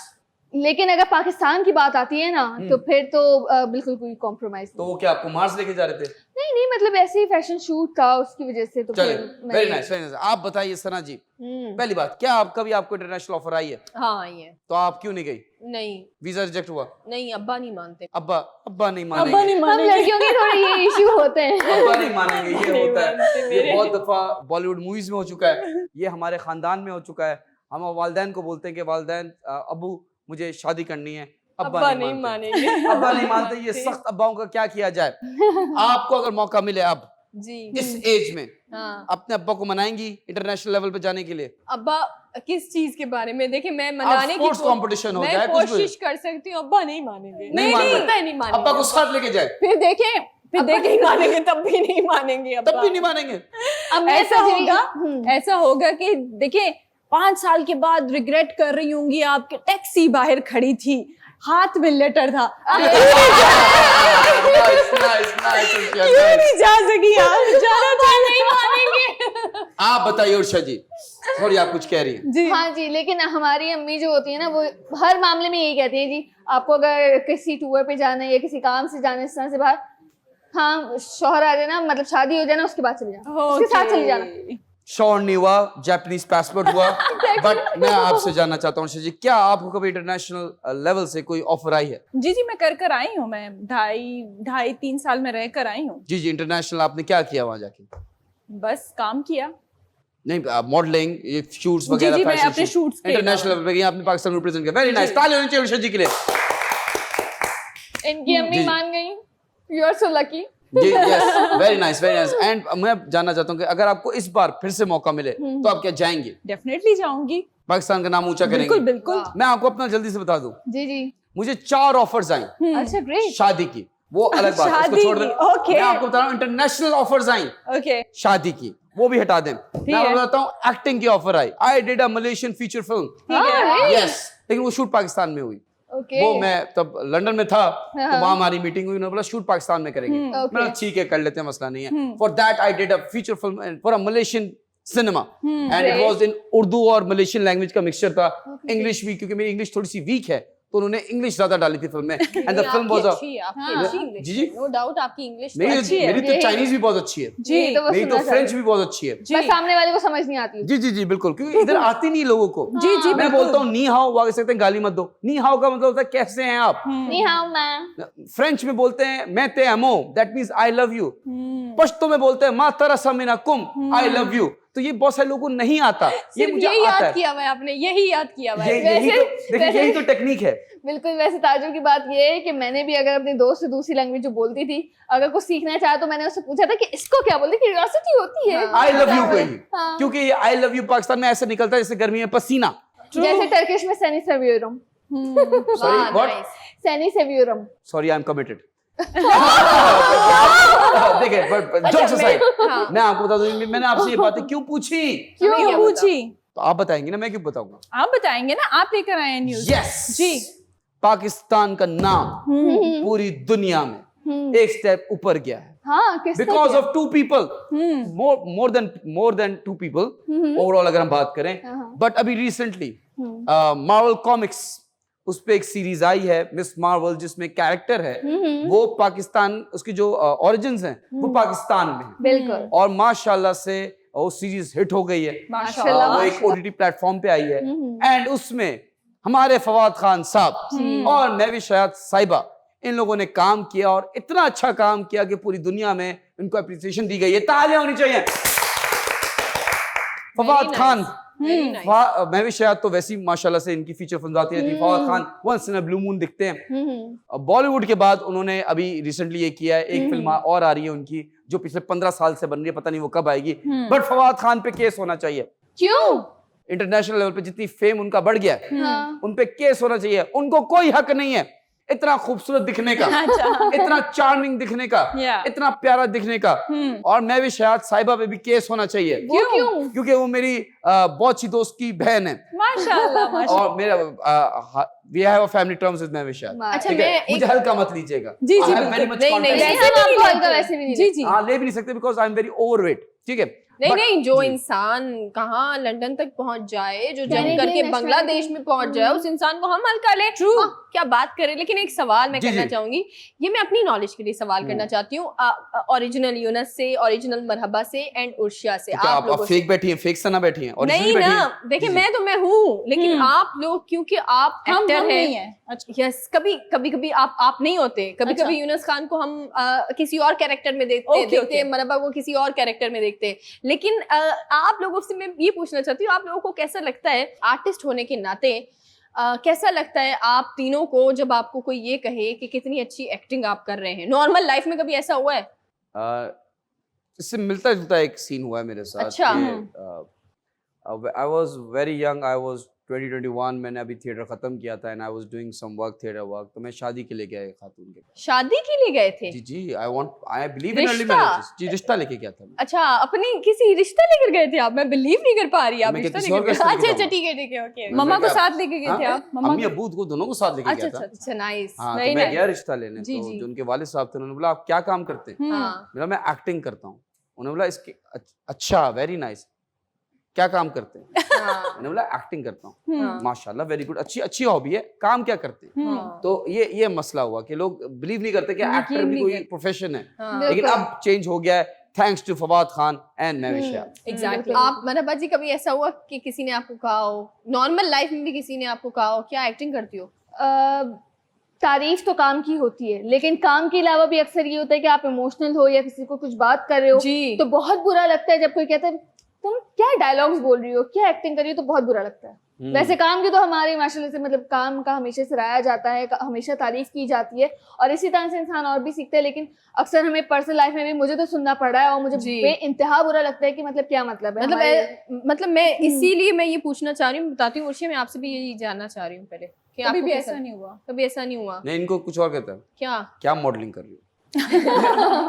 लेकिन अगर पाकिस्तान की बात आती है ना तो फिर तो बिल्कुल कोई कॉम्प्रोमाइज तो वो क्या आपको मार्स लेके जा रहे थे? नहीं। नहीं मतलब ऐसे ही फैशन शूट था, उसकी वजह से तो चलिए, फिर वेरी नाइस वेरी नाइस। आप बताइए सना जी, पहली बात, क्या आप कभी आपको इंटरनेशनल ऑफर आई है? हाँ ये तो आप क्यों नहीं गई? नहीं वीजा रिजेक्ट हुआ? नहीं, अब्बा नहीं मानते। अब्बा नहीं अब्बा मानेंगे। नहीं हम मानेंगे। लड़कियों के थोड़े ये इश्यू होते हैं। अब्बा नहीं मानेंगे, ये नहीं होता मानते है। ये बहुत दफा बॉलीवुड मूवीज में हो चुका है, ये हमारे खानदान में हो चुका है। हम वालिदैन को बोलते हैं कि वालिदैन अब्बू मुझे शादी करनी है, अब्बा नहीं मानेंगे। अब्बा नहीं मानते। ये सख्त अब्बाओं का क्या किया जाए? आपको अगर मौका मिले अब जी इस एज में, हाँ, अपने अब्बा को मनाएंगी इंटरनेशनल लेवल पे जाने के लिए? अब्बा किस चीज के बारे में? देखिए मैं मनाने की स्पोर्ट्स कंपटीशन हो मैं जाए, कुछ भी। कोशिश कर सकती हूँ, अब्बा नहीं मानेंगे। नहीं मानेंगे। पता है नहीं मानेंगे। अब्बा को साथ लेके जाए, फिर देखें नहीं मानेंगे, तब भी नहीं मानेंगे तब अब्बा। भी नहीं मानेंगे। अब मैं ऐसा सोच रही- होगा, ऐसा होगा कि देखिए 5 साल के बाद रिग्रेट कर रही होंगी आपके, टैक्सी बाहर खड़ी थी, हाथ में लेटर था, Nice, nice, nice, Urshia, क्यों nice. नहीं जा सकी यार, जाना नहीं मानेंगे। आप बताइए उर्षा जी, सॉरी आप कुछ कह रही हैं। जी। हाँ जी, लेकिन हमारी अम्मी जो होती है ना वो हर मामले में यही कहती है जी, आपको अगर किसी टूर पे जाना है या किसी काम से जाना है इस तरह से बाहर, हाँ शौहर आ जाए ना, मतलब शादी हो जाए ना उसके बाद चले जाना, उसके साथ चले जाना। शॉर्ट नहीं हुआ, जापानीज पासपोर्ट हुआ। बट मैं आपसे जानना चाहता हूँ उर्षा जी, क्या आपको कभी इंटरनेशनल लेवल से कोई ऑफर आई है? जी जी, मैं कर आई हूँ, मैं ढाई 3 साल में रह कर आई हूँ। जी जी, इंटरनेशनल आपने क्या किया वहां जाके? बस काम किया। नहीं, मॉडलिंग, ये शूट्स जी, वगैरह, जी, मैं फैशन अपने shoots के इंटरनेशनल लेवल पे गई, आपने पाकिस्तान को रिप्रेजेंट किया। वेरी नाइस, ताली होनी चाहिए उर्षा जी के लिए। इनकी अम्मी जी। मान गई, यू आर सो लकी। जी, yes, very nice very nice. And मैं जानना चाहता हूँ कि अगर आपको इस बार फिर से मौका मिले तो आप क्या जाएंगे? डेफिनेटली जाऊंगी। पाकिस्तान का नाम ऊंचा बिल्कुल करेंगे? बिल्कुल। मैं आपको अपना जल्दी से बता दूं, जी जी, मुझे 4 ऑफर्स आई अच्छा ग्रेट। शादी की, वो अलग बात है, उसको शादी छोड़ दें। की, ओके। मैं आपको बता रहा हूँ इंटरनेशनल ऑफर्स आई ओके, शादी की, वो भी हटा दें। मैं है। आपको बताता हूँ एक्टिंग की offer I. I did a Malaysian feature film, ठीक है। यस, लेकिन वो शूट पाकिस्तान में हुई। ओके, वो मैं तब लंदन में था, तो हाँ। वहां हमारी मीटिंग हुई, उन्होंने बोला शूट पाकिस्तान में करेंगे। ओके। मैंने ठीक है कर लेते हैं, मसला नहीं है। For that I did a feature film for a Malaysian cinema and it Great. Was in Urdu और मलेशियन लैंग्वेज का मिक्सचर था। इंग्लिश भी, क्योंकि मेरी इंग्लिश थोड़ी सी वीक है तो उन्होंने इंग्लिश ज्यादा डाली थी फिल्म में। एंड द फिल्म वाज जी जी, नो डाउट आपकी इंग्लिश मेरी तो चाइनीज भी बहुत अच्छी है, जी तो बस मेरी तो सुनना फ्रेंच चाहिए। भी बहुत अच्छी है। बस सामने वाले को समझ नहीं आती। जी जी जी बिल्कुल, क्योंकि इधर आती नहीं लोगों को। जी जी, मैं बोलता हूँ नी हाओ, वो कह सकते हैं गाली मत दो। नी हाओ का मतलब होता है कैसे हैं आप। नहीं हाँ मैं फ्रेंच में बोलते हैं मैं ते अमो, that means I love you. Pashto में बोलते हैं मा तरसा मिना कुम, आई लव यू। तो ये बहुत सारे लोगों को नहीं आता, ये मुझे यही आता याद है। किया हुआ है आपने, यही याद किया हुआ है। यही तो देखिए, यही तो टेक्निक है। बिल्कुल। वैसे ताजुब की बात ये है कि मैंने भी अगर अपने दोस्त से दूसरी लैंग्वेज जो बोलती थी, अगर कुछ सीखना चाहा तो मैंने उससे पूछा था कि इसको क्या बोलते, क्यूरियोसिटी होती है। आई लव यू को ही, हाँ। क्योंकि ये आई लव यू पाकिस्तान में ऐसे निकलता है जैसे गर्मी में पसीना। जैसे टर्किश में सैनी सेवियोरम, सॉरी व्हाट, सैनी सेवियोरम। Sorry I am committed. देखिए, बट जोक्स असाइड, मैं आपको बता दूं, मैंने आपसे ये बातें क्यों पूछी? क्यों पूछी? तो आप बताएंगे ना, मैं क्यों बताऊंगा? आप बताएंगे ना, आप लेकर आए न्यूज़। यस जी। पाकिस्तान का नाम पूरी दुनिया में एक स्टेप ऊपर गया है हाँ किस because of 2 people, more than 2 people overall अगर हम बात करें। बट अभी रिसेंटली मार्वल कॉमिक्स, उस पे एक सीरीज आई है मिस मार्वल, जिसमें कैरेक्टर है वो पाकिस्तान, उसकी जो ओरिजिन्स हैं वो पाकिस्तान में है। बिल्कुल और माशाल्लाह से वो सीरीज हिट हो गई है। माशाल्लाह। वो एक ओटीटी प्लेटफॉर्म पे आई है एंड उसमें हमारे फवाद खान साहब और महविश हयात साहिबा, इन लोगों ने काम किया और इतना अच्छा काम किया कि पूरी दुनिया में इनको अप्रिसिएशन दी गई है। तालियां होनी चाहिए। फवाद खान, महविश हयात तो वैसी माशाल्लाह से इनकी फीचर फिल्म आती रहती है। Fawad Khan once in a blue moon दिखते हैं। बॉलीवुड के बाद उन्होंने अभी रिसेंटली ये किया है, एक फिल्म और आ रही है उनकी जो पिछले 15 साल से बन रही है, पता नहीं वो कब आएगी। बट फवाद खान पे केस होना चाहिए। क्यों? इंटरनेशनल लेवल पे जितनी फेम उनका बढ़ गया है, उन पे केस होना चाहिए। उनको कोई हक नहीं है इतना खूबसूरत दिखने का, अच्छा। इतना चार्मिंग दिखने का, Yeah. इतना प्यारा दिखने का। और मैं भी शायद साहिबा पे भी केस होना चाहिए। क्यों? क्योंकि वो मेरी बहुत अच्छी दोस्त की बहन है माशाल्लाह माशाल्लाह। और मेरा we have a family terms with महविशात। अच्छा, ठीक है, मैं मुझे हल्का मत लीजिएगा। जी, जी, I have very बिल्कुल। much नहीं, contact. नहीं, जैसे हम आपको हल्का वैसे भी नहीं जी जी। हाँ, ले भी नहीं सकते because I am very overweight. ठीक है, नहीं But- नहीं, जो जी। इंसान कहाँ लंदन तक पहुंच जाए, जो जंग Canadian करके nationality। बांग्लादेश में पहुंच जाए, उस इंसान को हम हल्का ले। क्या बात करें। लेकिन एक सवाल मैं जी, करना जी। चाहूंगी, ये मैं अपनी नॉलेज के लिए सवाल करना चाहती हूँ, ओरिजिनल यूनस से, ओरिजिनल मरहबा से एंड उर्शिया से, तो क्या आप लोगों आप से। फेक बैठी हैं, फेक सना बैठी हैं, originally नहीं बैठी ना, हैं? देखिए जी, मैं तो मैं हूँ, लेकिन आप लोग क्योंकि आप हम एक्टर नहीं हैं। है। अच्छा। यस, कभी कभी आप नहीं होते, कभी अच्छा। कभी यूनस खान को हम किसी और कैरेक्टर में Okay, देखते okay। हैं, मरहबा को किसी और कैरेक्टर में देखते हैं। लेकिन आप लोगों से मैं ये पूछना चाहती हूँ, आप लोगों को कैसा लगता है आर्टिस्ट होने के नाते, कैसा लगता है आप तीनों को जब आपको कोई ये कहे कि कितनी अच्छी एक्टिंग आप कर रहे हैं? नॉर्मल लाइफ में कभी ऐसा हुआ है? इससे मिलता जुलता एक सीन हुआ है मेरे साथ। अच्छा। I was very young, I was 2021, मैंने अभी थिएटर खत्म किया था and I was doing some work, theatre work. तो मैं शादी के लिए गया एक खातून के पास। शादी के लिए गए थे? जी, आई बिलीव इन अर्ली रिश्ता? मैरिजेस। जी, रिश्ता लेके गया था मैं। अच्छा, अपनी किसी रिश्ता लेकर गए थे आप? मैं बिलीव नहीं कर पा रही, आप मैं रिश्ता किसी लेकर और का गए? रिश्ता अच्छा लेके अच्छा, ठीक है ठीक है, ओके। मैं मम्मा को क्या- साथ लेके गए थे हाँ? आप? मम्मा अम्मी अबू को दोनों को साथ लेके अच्छा गया अच्छा था। अच्छा, नाइस, हाँ, तो वेरी मैं नाइस। गया रिश्ता लेने। जी, तो जी। जो उनके वालिद साहब थे, उन्होंने बोला आप क्या काम करते हैं? हाँ, मेरा मैं एक्टिंग करता हूँ। उन्होंने बोला इसके अच्छा, वेरी नाइस, क्या काम करते हैं? हाँ, मैंने बोला एक्टिंग करता हूँ। हाँ, माशाल्लाह, वेरी गुड, अच्छी अच्छी हॉबी है, काम क्या करते हैं? हाँ, तो ये मसला हुआ कि लोग बिलीव नहीं करते कि एक्टर भी नहीं कोई करते। प्रोफेशन है। हाँ। लेकिन बिल्कुल। अब चेंज हो गया है thanks to Fawad Khan and महविशात। एग्जैक्टली। बिल्कुल। आप मरहबा जी, कभी ऐसा हुआ कि किसी ने आपको कहा हो, नॉर्मल लाइफ में भी किसी ने आपको कहा हो क्या एक्टिंग करती हो? तारीफ तो काम की होती है, लेकिन काम के अलावा भी अक्सर ये होता है कि आप इमोशनल हो या किसी को कुछ बात कर रहे हो जी। तो बहुत बुरा लगता है जब कोई कहता है तुम क्या डायलॉग्स बोल रही हो, क्या एक्टिंग कर रही हो, तो बहुत बुरा लगता है। वैसे काम की तो हमारे माशाल्लाह से मतलब काम का हमेशा सराहा जाता है, हमेशा तारीफ की जाती है और इसी तरह से इंसान और भी सीखता है। लेकिन अक्सर हमें पर्सनल लाइफ में भी मुझे तो सुनना पड़ रहा है और मुझे जी। बेइंतहा बुरा लगता है कि मतलब क्या मतलब है मतलब मैं इसीलिए मैं ये पूछना चाह रही हूँ, बताती हूँ उर्शिया, मैं आपसे भी यही जानना चाह रही हूँ पहले कि कभी आपको भी कैसा- ऐसा नहीं हुआ। कभी ऐसा नहीं हुआ नहीं, इनको कुछ और कहता है, क्या? मॉडलिंग कर रही हो?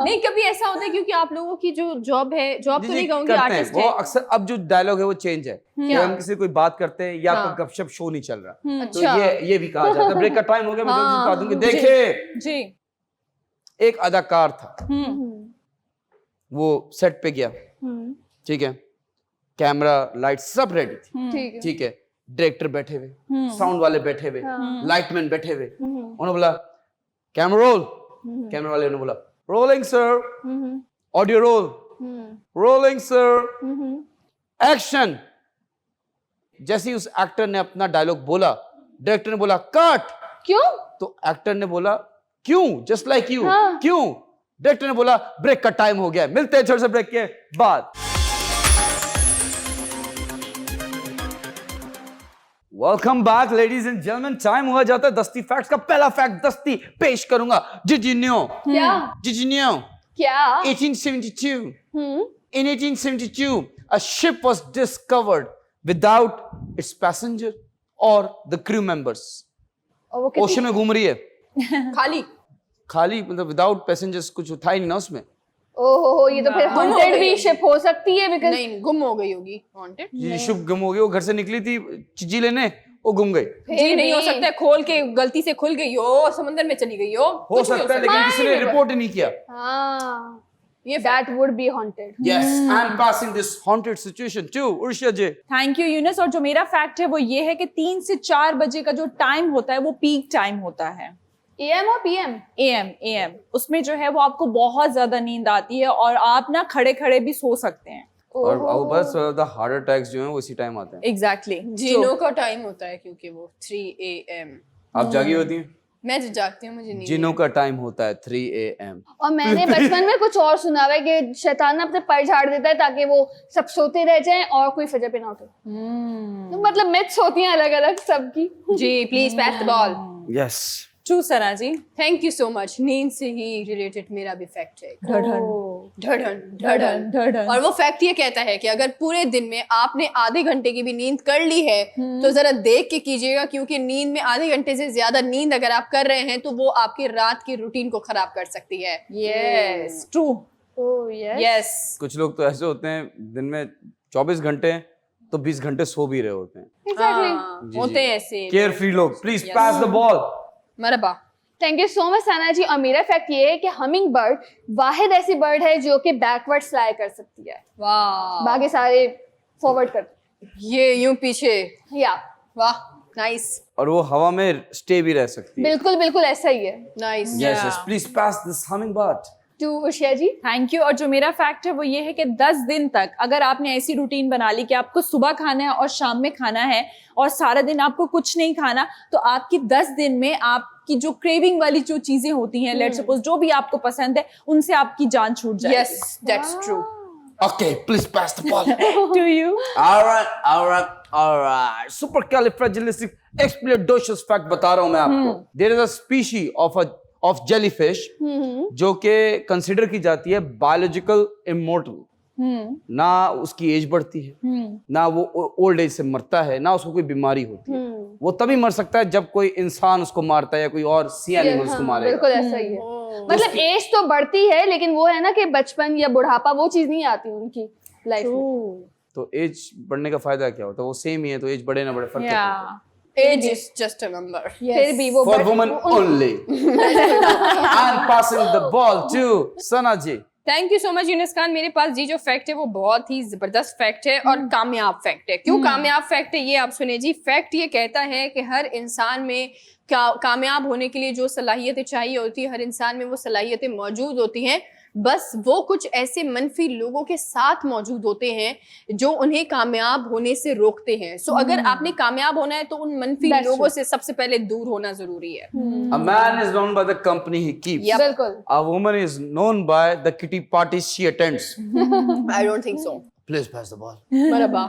नहीं, कभी ऐसा होता है क्योंकि आप लोगों की जो जॉब है, जॉब जी, तो जी, नहीं कहूंगी, करते हैं। आर्टिस्ट वो है। अक्सर अब जो डायलॉग है वो चेंज है कि क्या? हम किसी से कोई बात करते हैं या हाँ। तो गपशप शो नहीं चल रहा, तो अच्छा। ये भी कहा जाता है ब्रेक का टाइम हो गया, मैं जल्दी से बता दूं कि हाँ, देखिए जी। एक अदाकार था, वो सेट पे गया, ठीक है, कैमरा लाइट सब रेडी थी, ठीक है। ठीक है, डायरेक्टर बैठे हुए, साउंड वाले बैठे हुए, लाइटमैन बैठे हुए, उन्होंने बोला कैमरा रोल, कैमरा वाले ने बोला rolling sir, audio roll, rolling sir, action. जैसे ही उस एक्टर ने अपना डायलॉग बोला, डायरेक्टर ने बोला कट। क्यों? तो एक्टर ने बोला क्यों, जस्ट लाइक यू, हाँ। क्यों? डायरेक्टर ने बोला ब्रेक का टाइम हो गया, मिलते हैं छोटे से ब्रेक के बाद। Welcome back ladies and gentleman. Time हुआ जाता है दस्ती फैक्ट्स का। पहला फैक्ट दस्ती पेश करूंगा। जिजिन्यो क्या? जिजिन्यो क्या? 1872 in 1872 a ship was discovered without its passenger or the crew members। और वो कितनी- ओशन में घूम रही है खाली खाली, मतलब विदाउट पैसेंजर्स, कुछ था ही नहीं ना उसमें। ओहो, ये तो फिर गुम हो हॉन्टेड गई भी होगी। शिप हो सकती है बिकॉज़ नहीं, गुम हो गई होगी, वांटेड। ये शुभ गुम हो गई, वो घर से निकली थी चीजी लेने, वो गुम गई। जी, नहीं हो सकता है खोल के गलती से खुल गई हो, समंदर में चली गई हो, हो कुछ भी सकता है, लेकिन किसी ने Fine. रिपोर्ट ही नहीं किया। हाँ, ये that would be haunted। Yes, I'm passing this haunted situation too, Urshia ji. Thank you Younis. और जो मेरा फैक्ट है वो ये है कि 3 से 4 बजे का जो टाइम होता है वो पीक टाइम होता है। AM और PM? AM उसमें जो है वो आपको बहुत ज्यादा नींद आती है और आप ना खड़े खड़े भी सो सकते हैं। और बस द हार्ट अटैक्स जो हैं वो इसी टाइम आते हैं। एग्जैक्टली। जिनों का टाइम होता है क्योंकि वो 3 AM। आप जागी होती हैं? मैं जो जागती हूँ मुझे नींद जिनों का टाइम होता है 3 AM। और मैंने बचपन में कुछ और सुना हुआ है कि शैतान अपने पर झाड़ देता है ताकि वो सब सोते रह जाएं और कोई फजर पे ना उठे। तो मतलब मिथ्स होती हैं अलग अलग सबकी। जी, please pass the ball. Yes, true Sana ji. Thank you so much. नींद से ही रिलेटेड मेरा भी फैक्ट है। ढड़न ढड़न ढड़न। और वो फैक्ट ये कहता है कि अगर पूरे दिन में आपने आधे घंटे की भी नींद कर ली है तो जरा देख के कीजिएगा, क्योंकि नींद में आधे घंटे से ज्यादा नींद अगर आप कर रहे हैं तो वो आपकी रात की रूटीन को खराब कर सकती है। Yes true. Oh yes yes कुछ लोग तो ऐसे होते हैं दिन में 24 घंटे हैं तो 20 घंटे सो भी रहे होते हैं। एग्जैक्टली। होते हैं ऐसे केयर फ्री लोग। Please pass the ball. Marhaba. Thank you so much Sana ji. और मेरा फैक्ट ये है कि हमिंग बर्ड वाहिद ऐसी बर्ड है जो कि बैकवर्ड फ्लाई कर सकती है, वाह, बाकी सारे फॉरवर्ड कर। ये यूं पीछे। या वाह, नाइस और वो हवा में स्टे भी रह सकती है। बिल्कुल बिल्कुल ऐसा ही है। Nice. Yes yes, please pass this hummingbird. To Urshia ji. Thank you. और जो मेरा फैक्ट है वो ये है कि 10 दिन तक अगर आपने ऐसी रूटीन बना ली कि आपको सुबह खाना है और शाम में खाना है और सारा दिन आपको कुछ नहीं खाना, तो आपकी 10 दिन में आपकी जो क्रेविंग वाली जो चीजें होती हैं, लेट्स सपोज जो भी आपको पसंद है, उनसे आपकी जान छूट जाएगी। Yes, that's true. Okay, please pass the ball. To you. all right. Supercalifragilisticexpialidocious fact बता रहा हूँ मैं आपको। There is a species of jellyfish जो कि कंसिडर की जाती है बायोलॉजिकल इमोर्टल। ना उसकी एज बढ़ती है, ना वो ओल्ड एज से मरता है, ना उसको कोई बीमारी होती है। वो तभी मर सकता है जब कोई इंसान उसको मारता है या कोई और सी एनिमल्स को मारेगा। बिल्कुल ऐसा ही है। मतलब एज तो बढ़ती है लेकिन वो है ना कि बचपन या बुढ़ापा वो चीज नहीं आती उनकी लाइफ में। तो एज बढ़ने का फायदा क्या होता है? वो सेम ही है, तो एज बढ़े ना बढ़े फर्क क्या पड़ता है? Age is just a number. फिर भी वो For women only. I'm passing the ball to Sana ji. Thank you so much Younis Khan. मेरे पास जी जो फैक्ट है वो बहुत ही जबरदस्त फैक्ट है और कामयाब फैक्ट है। क्यों कामयाब फैक्ट है ये आप सुने जी। फैक्ट ये कहता है कि हर इंसान में कामयाब होने के लिए जो सलाहियतें चाहिए होती है, हर इंसान में वो सलाहियतें मौजूद होती हैं, बस वो कुछ ऐसे मनफी लोगों के साथ मौजूद होते हैं जो उन्हें कामयाब होने से रोकते हैं। सो अगर आपने कामयाब होना है तो उन मनफी लोगों से सबसे पहले दूर होना जरूरी है। A man is known by the company he keeps. बिल्कुल। A woman is known by the kitty parties she attends. I don't think so. Please pass the ball. Marhaba.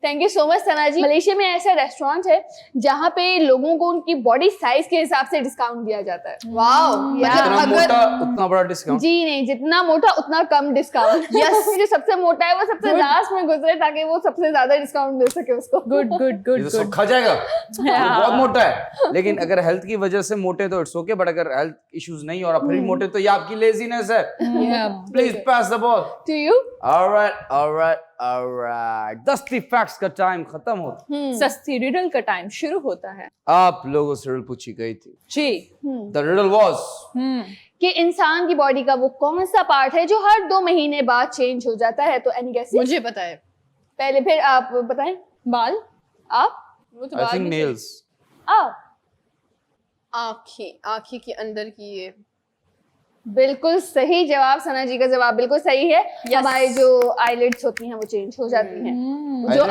Thank you so much Sana ji. Malaysia में ऐसा रेस्टोरेंट है जहाँ पे लोगों को उनकी बॉडी साइज के हिसाब से डिस्काउंट दिया जाता है। वाओ, जितना मोटा उतना बड़ा डिस्काउंट। जी नहीं, जितना मोटा उतना कम डिस्काउंट। यस। जो सबसे मोटा है वो सबसे लास्ट में गुजरे ताकि वो सबसे ज्यादा डिस्काउंट मिल सके उसको। गुड गुड गुड ये तो सब खा जाएगा। ये बहुत मोटा है, लेकिन अगर हेल्थ की वजह से मोटे तो इट्स ओके, बट अगर हेल्थ इश्यूज नहीं और आप फिर मोटे तो ये आपकी लेजीनेस है। Please pass the ball to you. Alright 10 facts का टाइम खत्म होता। सस्ती रिडल का टाइम शुरू होता है। आप लोगों से रिडल पूछी गई थी। जी। द रिडल वाज कि इंसान की बॉडी का वो कौन सा पार्ट है जो हर 2 महीने बाद चेंज हो जाता है। तो एनी गेस? मुझे पता है। पहले फिर आप बताएं। बाल। आप? वो तो आई बाद थिंक में नेल्स। आप? आंखें के अंदर की ये। बिल्कुल सही जवाब। सना जी का जवाब बिल्कुल सही है। हमारी जो आईलिड्स होती हैं वो चेंज हो जाती हैं। जो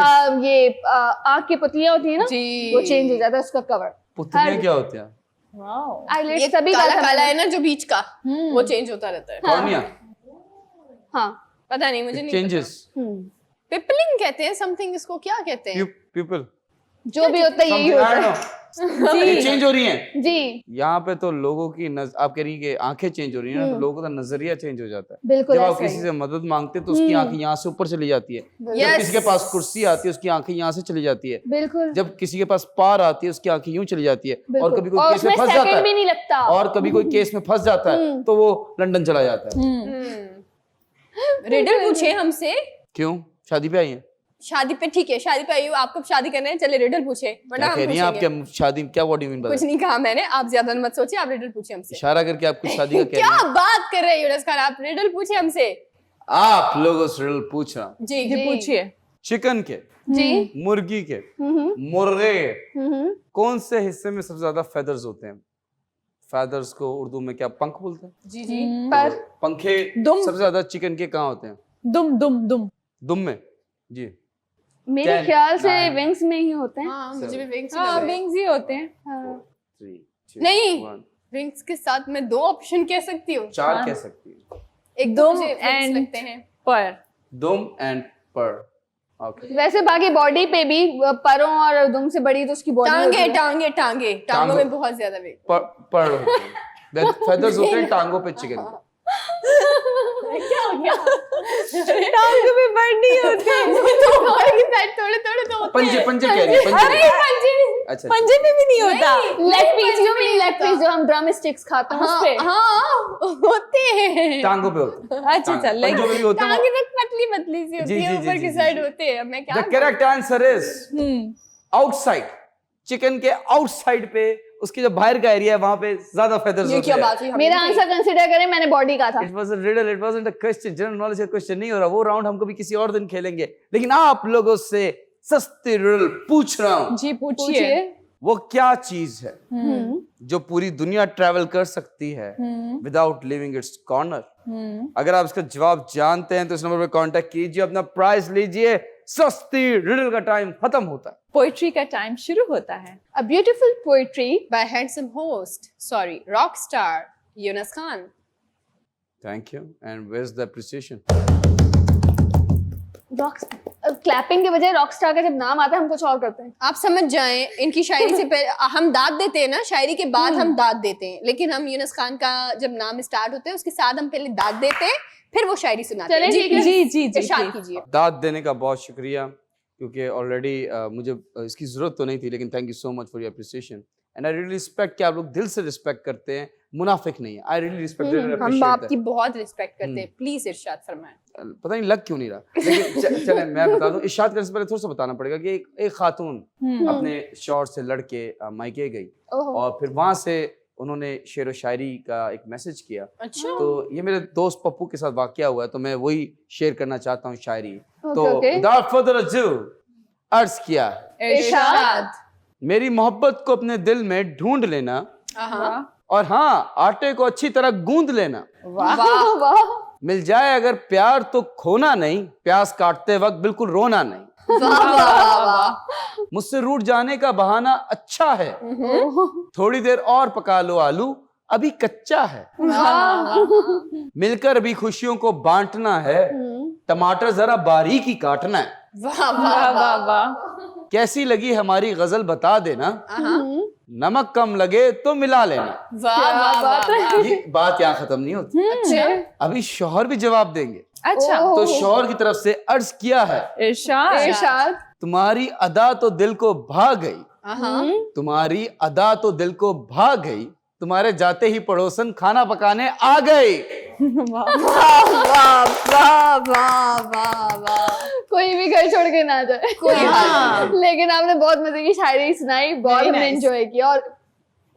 ये आंख की पुतलियां होती हैं ना, जी। वो चेंज हो जाता है उसका कवर। पुतलियां क्या होते हैं? वाओ। आईलिड्स ये सभी काला काला है ना जो बीच का, वो चेंज होता रहता है। कॉर्निया। हाँ। पता नहीं, मुझे नहीं चेंजेस। पिपलिंग कहते हैं समथिंग, इसको क्या कहते हैं? पीपल जो भी होता है यही होता है। ये चेंज हो रही हैं। जी यहाँ पे तो लोगों की आप कह रही हैं कि आंखें चेंज हो रही हैं ना, तो लोगों का नजरिया चेंज हो जाता है। बिल्कुल जब आप ऐसा किसी ही। से मदद मांगते हैं तो उसकी आंखें यहाँ से ऊपर चली जाती है। जब किसी के पास कुर्सी आती है उसकी आंखें यहाँ से चली जाती है। बिल्कुल। जब किसी के पास पार आती है उसकी आंखें यूं चली जाती है। और कभी कोई और केस में उसमें फंस जाता सेकंड भी है, नहीं लगता। और कभी कोई केस में फंस जाता है तो वो लंदन चला जाता है। रिडल पूछे हमसे। क्यों? शादी पे आई है? शादी पे ठीक है, शादी पे आई हो आप, कब शादी करने हैं? चले रिडल पूछे, वरना क्या हम कह रही हैं आप? पूछेंगे। क्या शादी क्या what do you mean by कुछ नहीं कहा मैंने, आप ज्यादा मत सोचिए, आप रिडल पूछे हमसे। इशारा करके आप कुछ शादी का कह रही क्या हैं? बात कर रहे हैं यूनुस खान, आप रिडल पूछे हमसे। आप लोगों से रिडल पूछ रहा हूं। जी जी पूछिए। चिकन के, जी। मुर्गी के, मुर्गे के कौन से हिस्से में सबसे ज्यादा फेदर्स होते हैं? फेदर्स को उर्दू में क्या पंख बोलते हैं? जी जी। पर पंखे दुम। सबसे ज्यादा चिकन के कहाँ होते हैं? दुम दुम दुम। दुम में। जी। मेरे 10, ख्याल से 9, विंग्स में ही होते हैं। हाँ मुझे भी विंग्स हाँ विंग्स ही होते हैं। 3, 2, नहीं। 1। विंग्स के साथ मैं 2 ऑप्शन कह सकती हूँ। 4 कह सकती है। एक तो दुम मुझे wings and- लगते हैं। पर। दुम एंड पर। ओके वैसे बाकी बॉडी पे भी परों और दुम से बड़ी तो उसकी बॉडी टांगों में बहुत ज्यादा वेट। पर फेदर्स होते हैं टांगों पे चिकन के। टांगों में बर्ड नहीं होते। थोड़े तो पंजे पंजे कह रही है पंजे। अच्छा पंजे में भी नहीं होता। लेग पीस जो हम ड्रम स्टिक्स खाते हैं उस पे। हाँ होते हैं। टांगों पे होते हैं। अच्छा अच्छा पंजों में भी होते हैं। टांगे तक पतली सी होती जी, है, जी, ऊपर जी, की जी, साइड जी। होते हैं। मैं क्या The correct answer is outside. Chicken के आउटसाइड पे उसकी जो बाहर का एरिया है वहां पे ज्यादा फेदर्स ये होते क्या हैं। बात हुई? मेरा आंसर कंसीडर करें, मैंने बॉडी का था। It was a riddle, it wasn't a question. General knowledge का क्वेश्चन नहीं हो रहा। वो राउंड हम कभी किसी और दिन खेलेंगे। लेकिन आप लोगों से सस्ती रिडल पूछ रहा हूँ। जी पूछिए। वो क्या चीज है जो पूरी दुनिया ट्रैवल कर सकती है विदाउट लिविंग इट्स कॉर्नर? अगर आप इसका जवाब जानते हैं तो इस नंबर पे कांटेक्ट कीजिए, अपना प्राइज लीजिए। सस्ती रिडल का टाइम खत्म होता है। पोइट्री का टाइम शुरू होता है। A beautiful poetry by handsome host, sorry, rock star Yunus Khan. Thank you. And where is the appreciation? Rock clapping के बजाय रॉकस्टार का जब नाम आता है हम कुछ और करते हैं। आप समझ जाएं, इनकी शायरी से पहले हम दाद देते हैं ना, शायरी के बाद हम दाद देते हैं, लेकिन हम यूनुस खान का जब नाम स्टार्ट होता है उसके साथ हम पहले दाद देते हैं, फिर वो शायरी सुनाते हैं। चलें, ठीक है। जी जी जी इरशाद जी। कीजिए। दाद देने का बहुत शुक्रिया, क्योंकि ऑलरेडी मुझे इसकी जरूरत तो नहीं थी, लेकिन thank you so much for your appreciation and I really respect कि आप लोग दिल से रिस्पेक्ट करते हैं, मुनाफिक नहीं है। आई रियली रिस्पेक्ट हम आपकी बहुत रिस्पेक्ट करते हैं, प्लीज इरशाद फरमाएं। पता नहीं लग क्यों नहीं रहा, लेकिन चले मैं बता दूं। इरशाद करने से पहले थोड़ा सा बताना पड़ेगा कि एक खातून अपने शौहर से लड़के मायके गई और फिर वहां से उन्होंने शेर व शायरी का एक मैसेज किया। अच्छा। तो ये मेरे दोस्त पप्पू के साथ वाकया हुआ है, तो मैं वही शेयर करना चाहता हूँ शायरी। तो okay. without further ado, अर्ज किया, इरशाद। मेरी मोहब्बत को अपने दिल में ढूंढ लेना और हाँ, आटे को अच्छी तरह गूंद लेना। वाह वाह मिल जाए अगर प्यार तो खोना नहीं, प्यास काटते वक्त बिल्कुल रोना नहीं। मुझसे रूठ जाने का बहाना अच्छा है, थोड़ी देर और पका लो आलू अभी कच्चा है। मिलकर अभी खुशियों को बांटना है, टमाटर जरा बारीकी काटना है। वाह वाह वाह वाह। कैसी लगी हमारी गजल बता देना, नमक कम लगे तो मिला लेना। वाह वाह वाह। ये बात यहाँ खत्म नहीं होती, अच्छा। अभी शौहर भी जवाब देंगे। अच्छा तो शौहर की तरफ से अर्ज किया है, इरशाद। तुम्हारी अदा तो दिल को भा गई, तुम्हारी अदा तो दिल को भा गई, तुम्हारे जाते ही पड़ोसन खाना पकाने आ गए। कोई भी घर छोड़ के ना जाए। लेकिन आपने बहुत मजे की शायरी सुनाई, बहुत हमने एंजॉय किया। और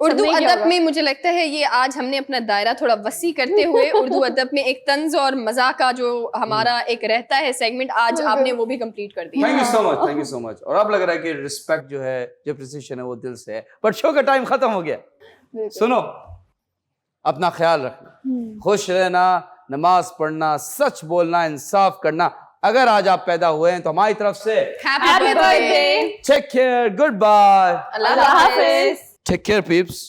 उर्दू सबने किया अदब में मुझे लगता है ये आज हमने अपना दायरा थोड़ा वसी करते हुए उर्दू अदब में एक तंज और मजा का जो हमारा एक रहता है सेगमेंट, आज आपने वो भी कंप्लीट कर दिया। Thank you so much, thank you so much. और अब लग रहा है कि रिस्पेक्ट जो है, जो प्रिसिशन है वो दिल से है। पर शो का टाइम खत्म हो गया। सुनो, अपना ख्याल रखना, खुश रहना, नमाज पढ़ना, सच बोलना, इंसाफ करना। अगर आज आप पैदा हुए हैं तो हमारी तरफ से happy birthday. Take care, good bye, अल्लाह हाफिज। Take care peeps.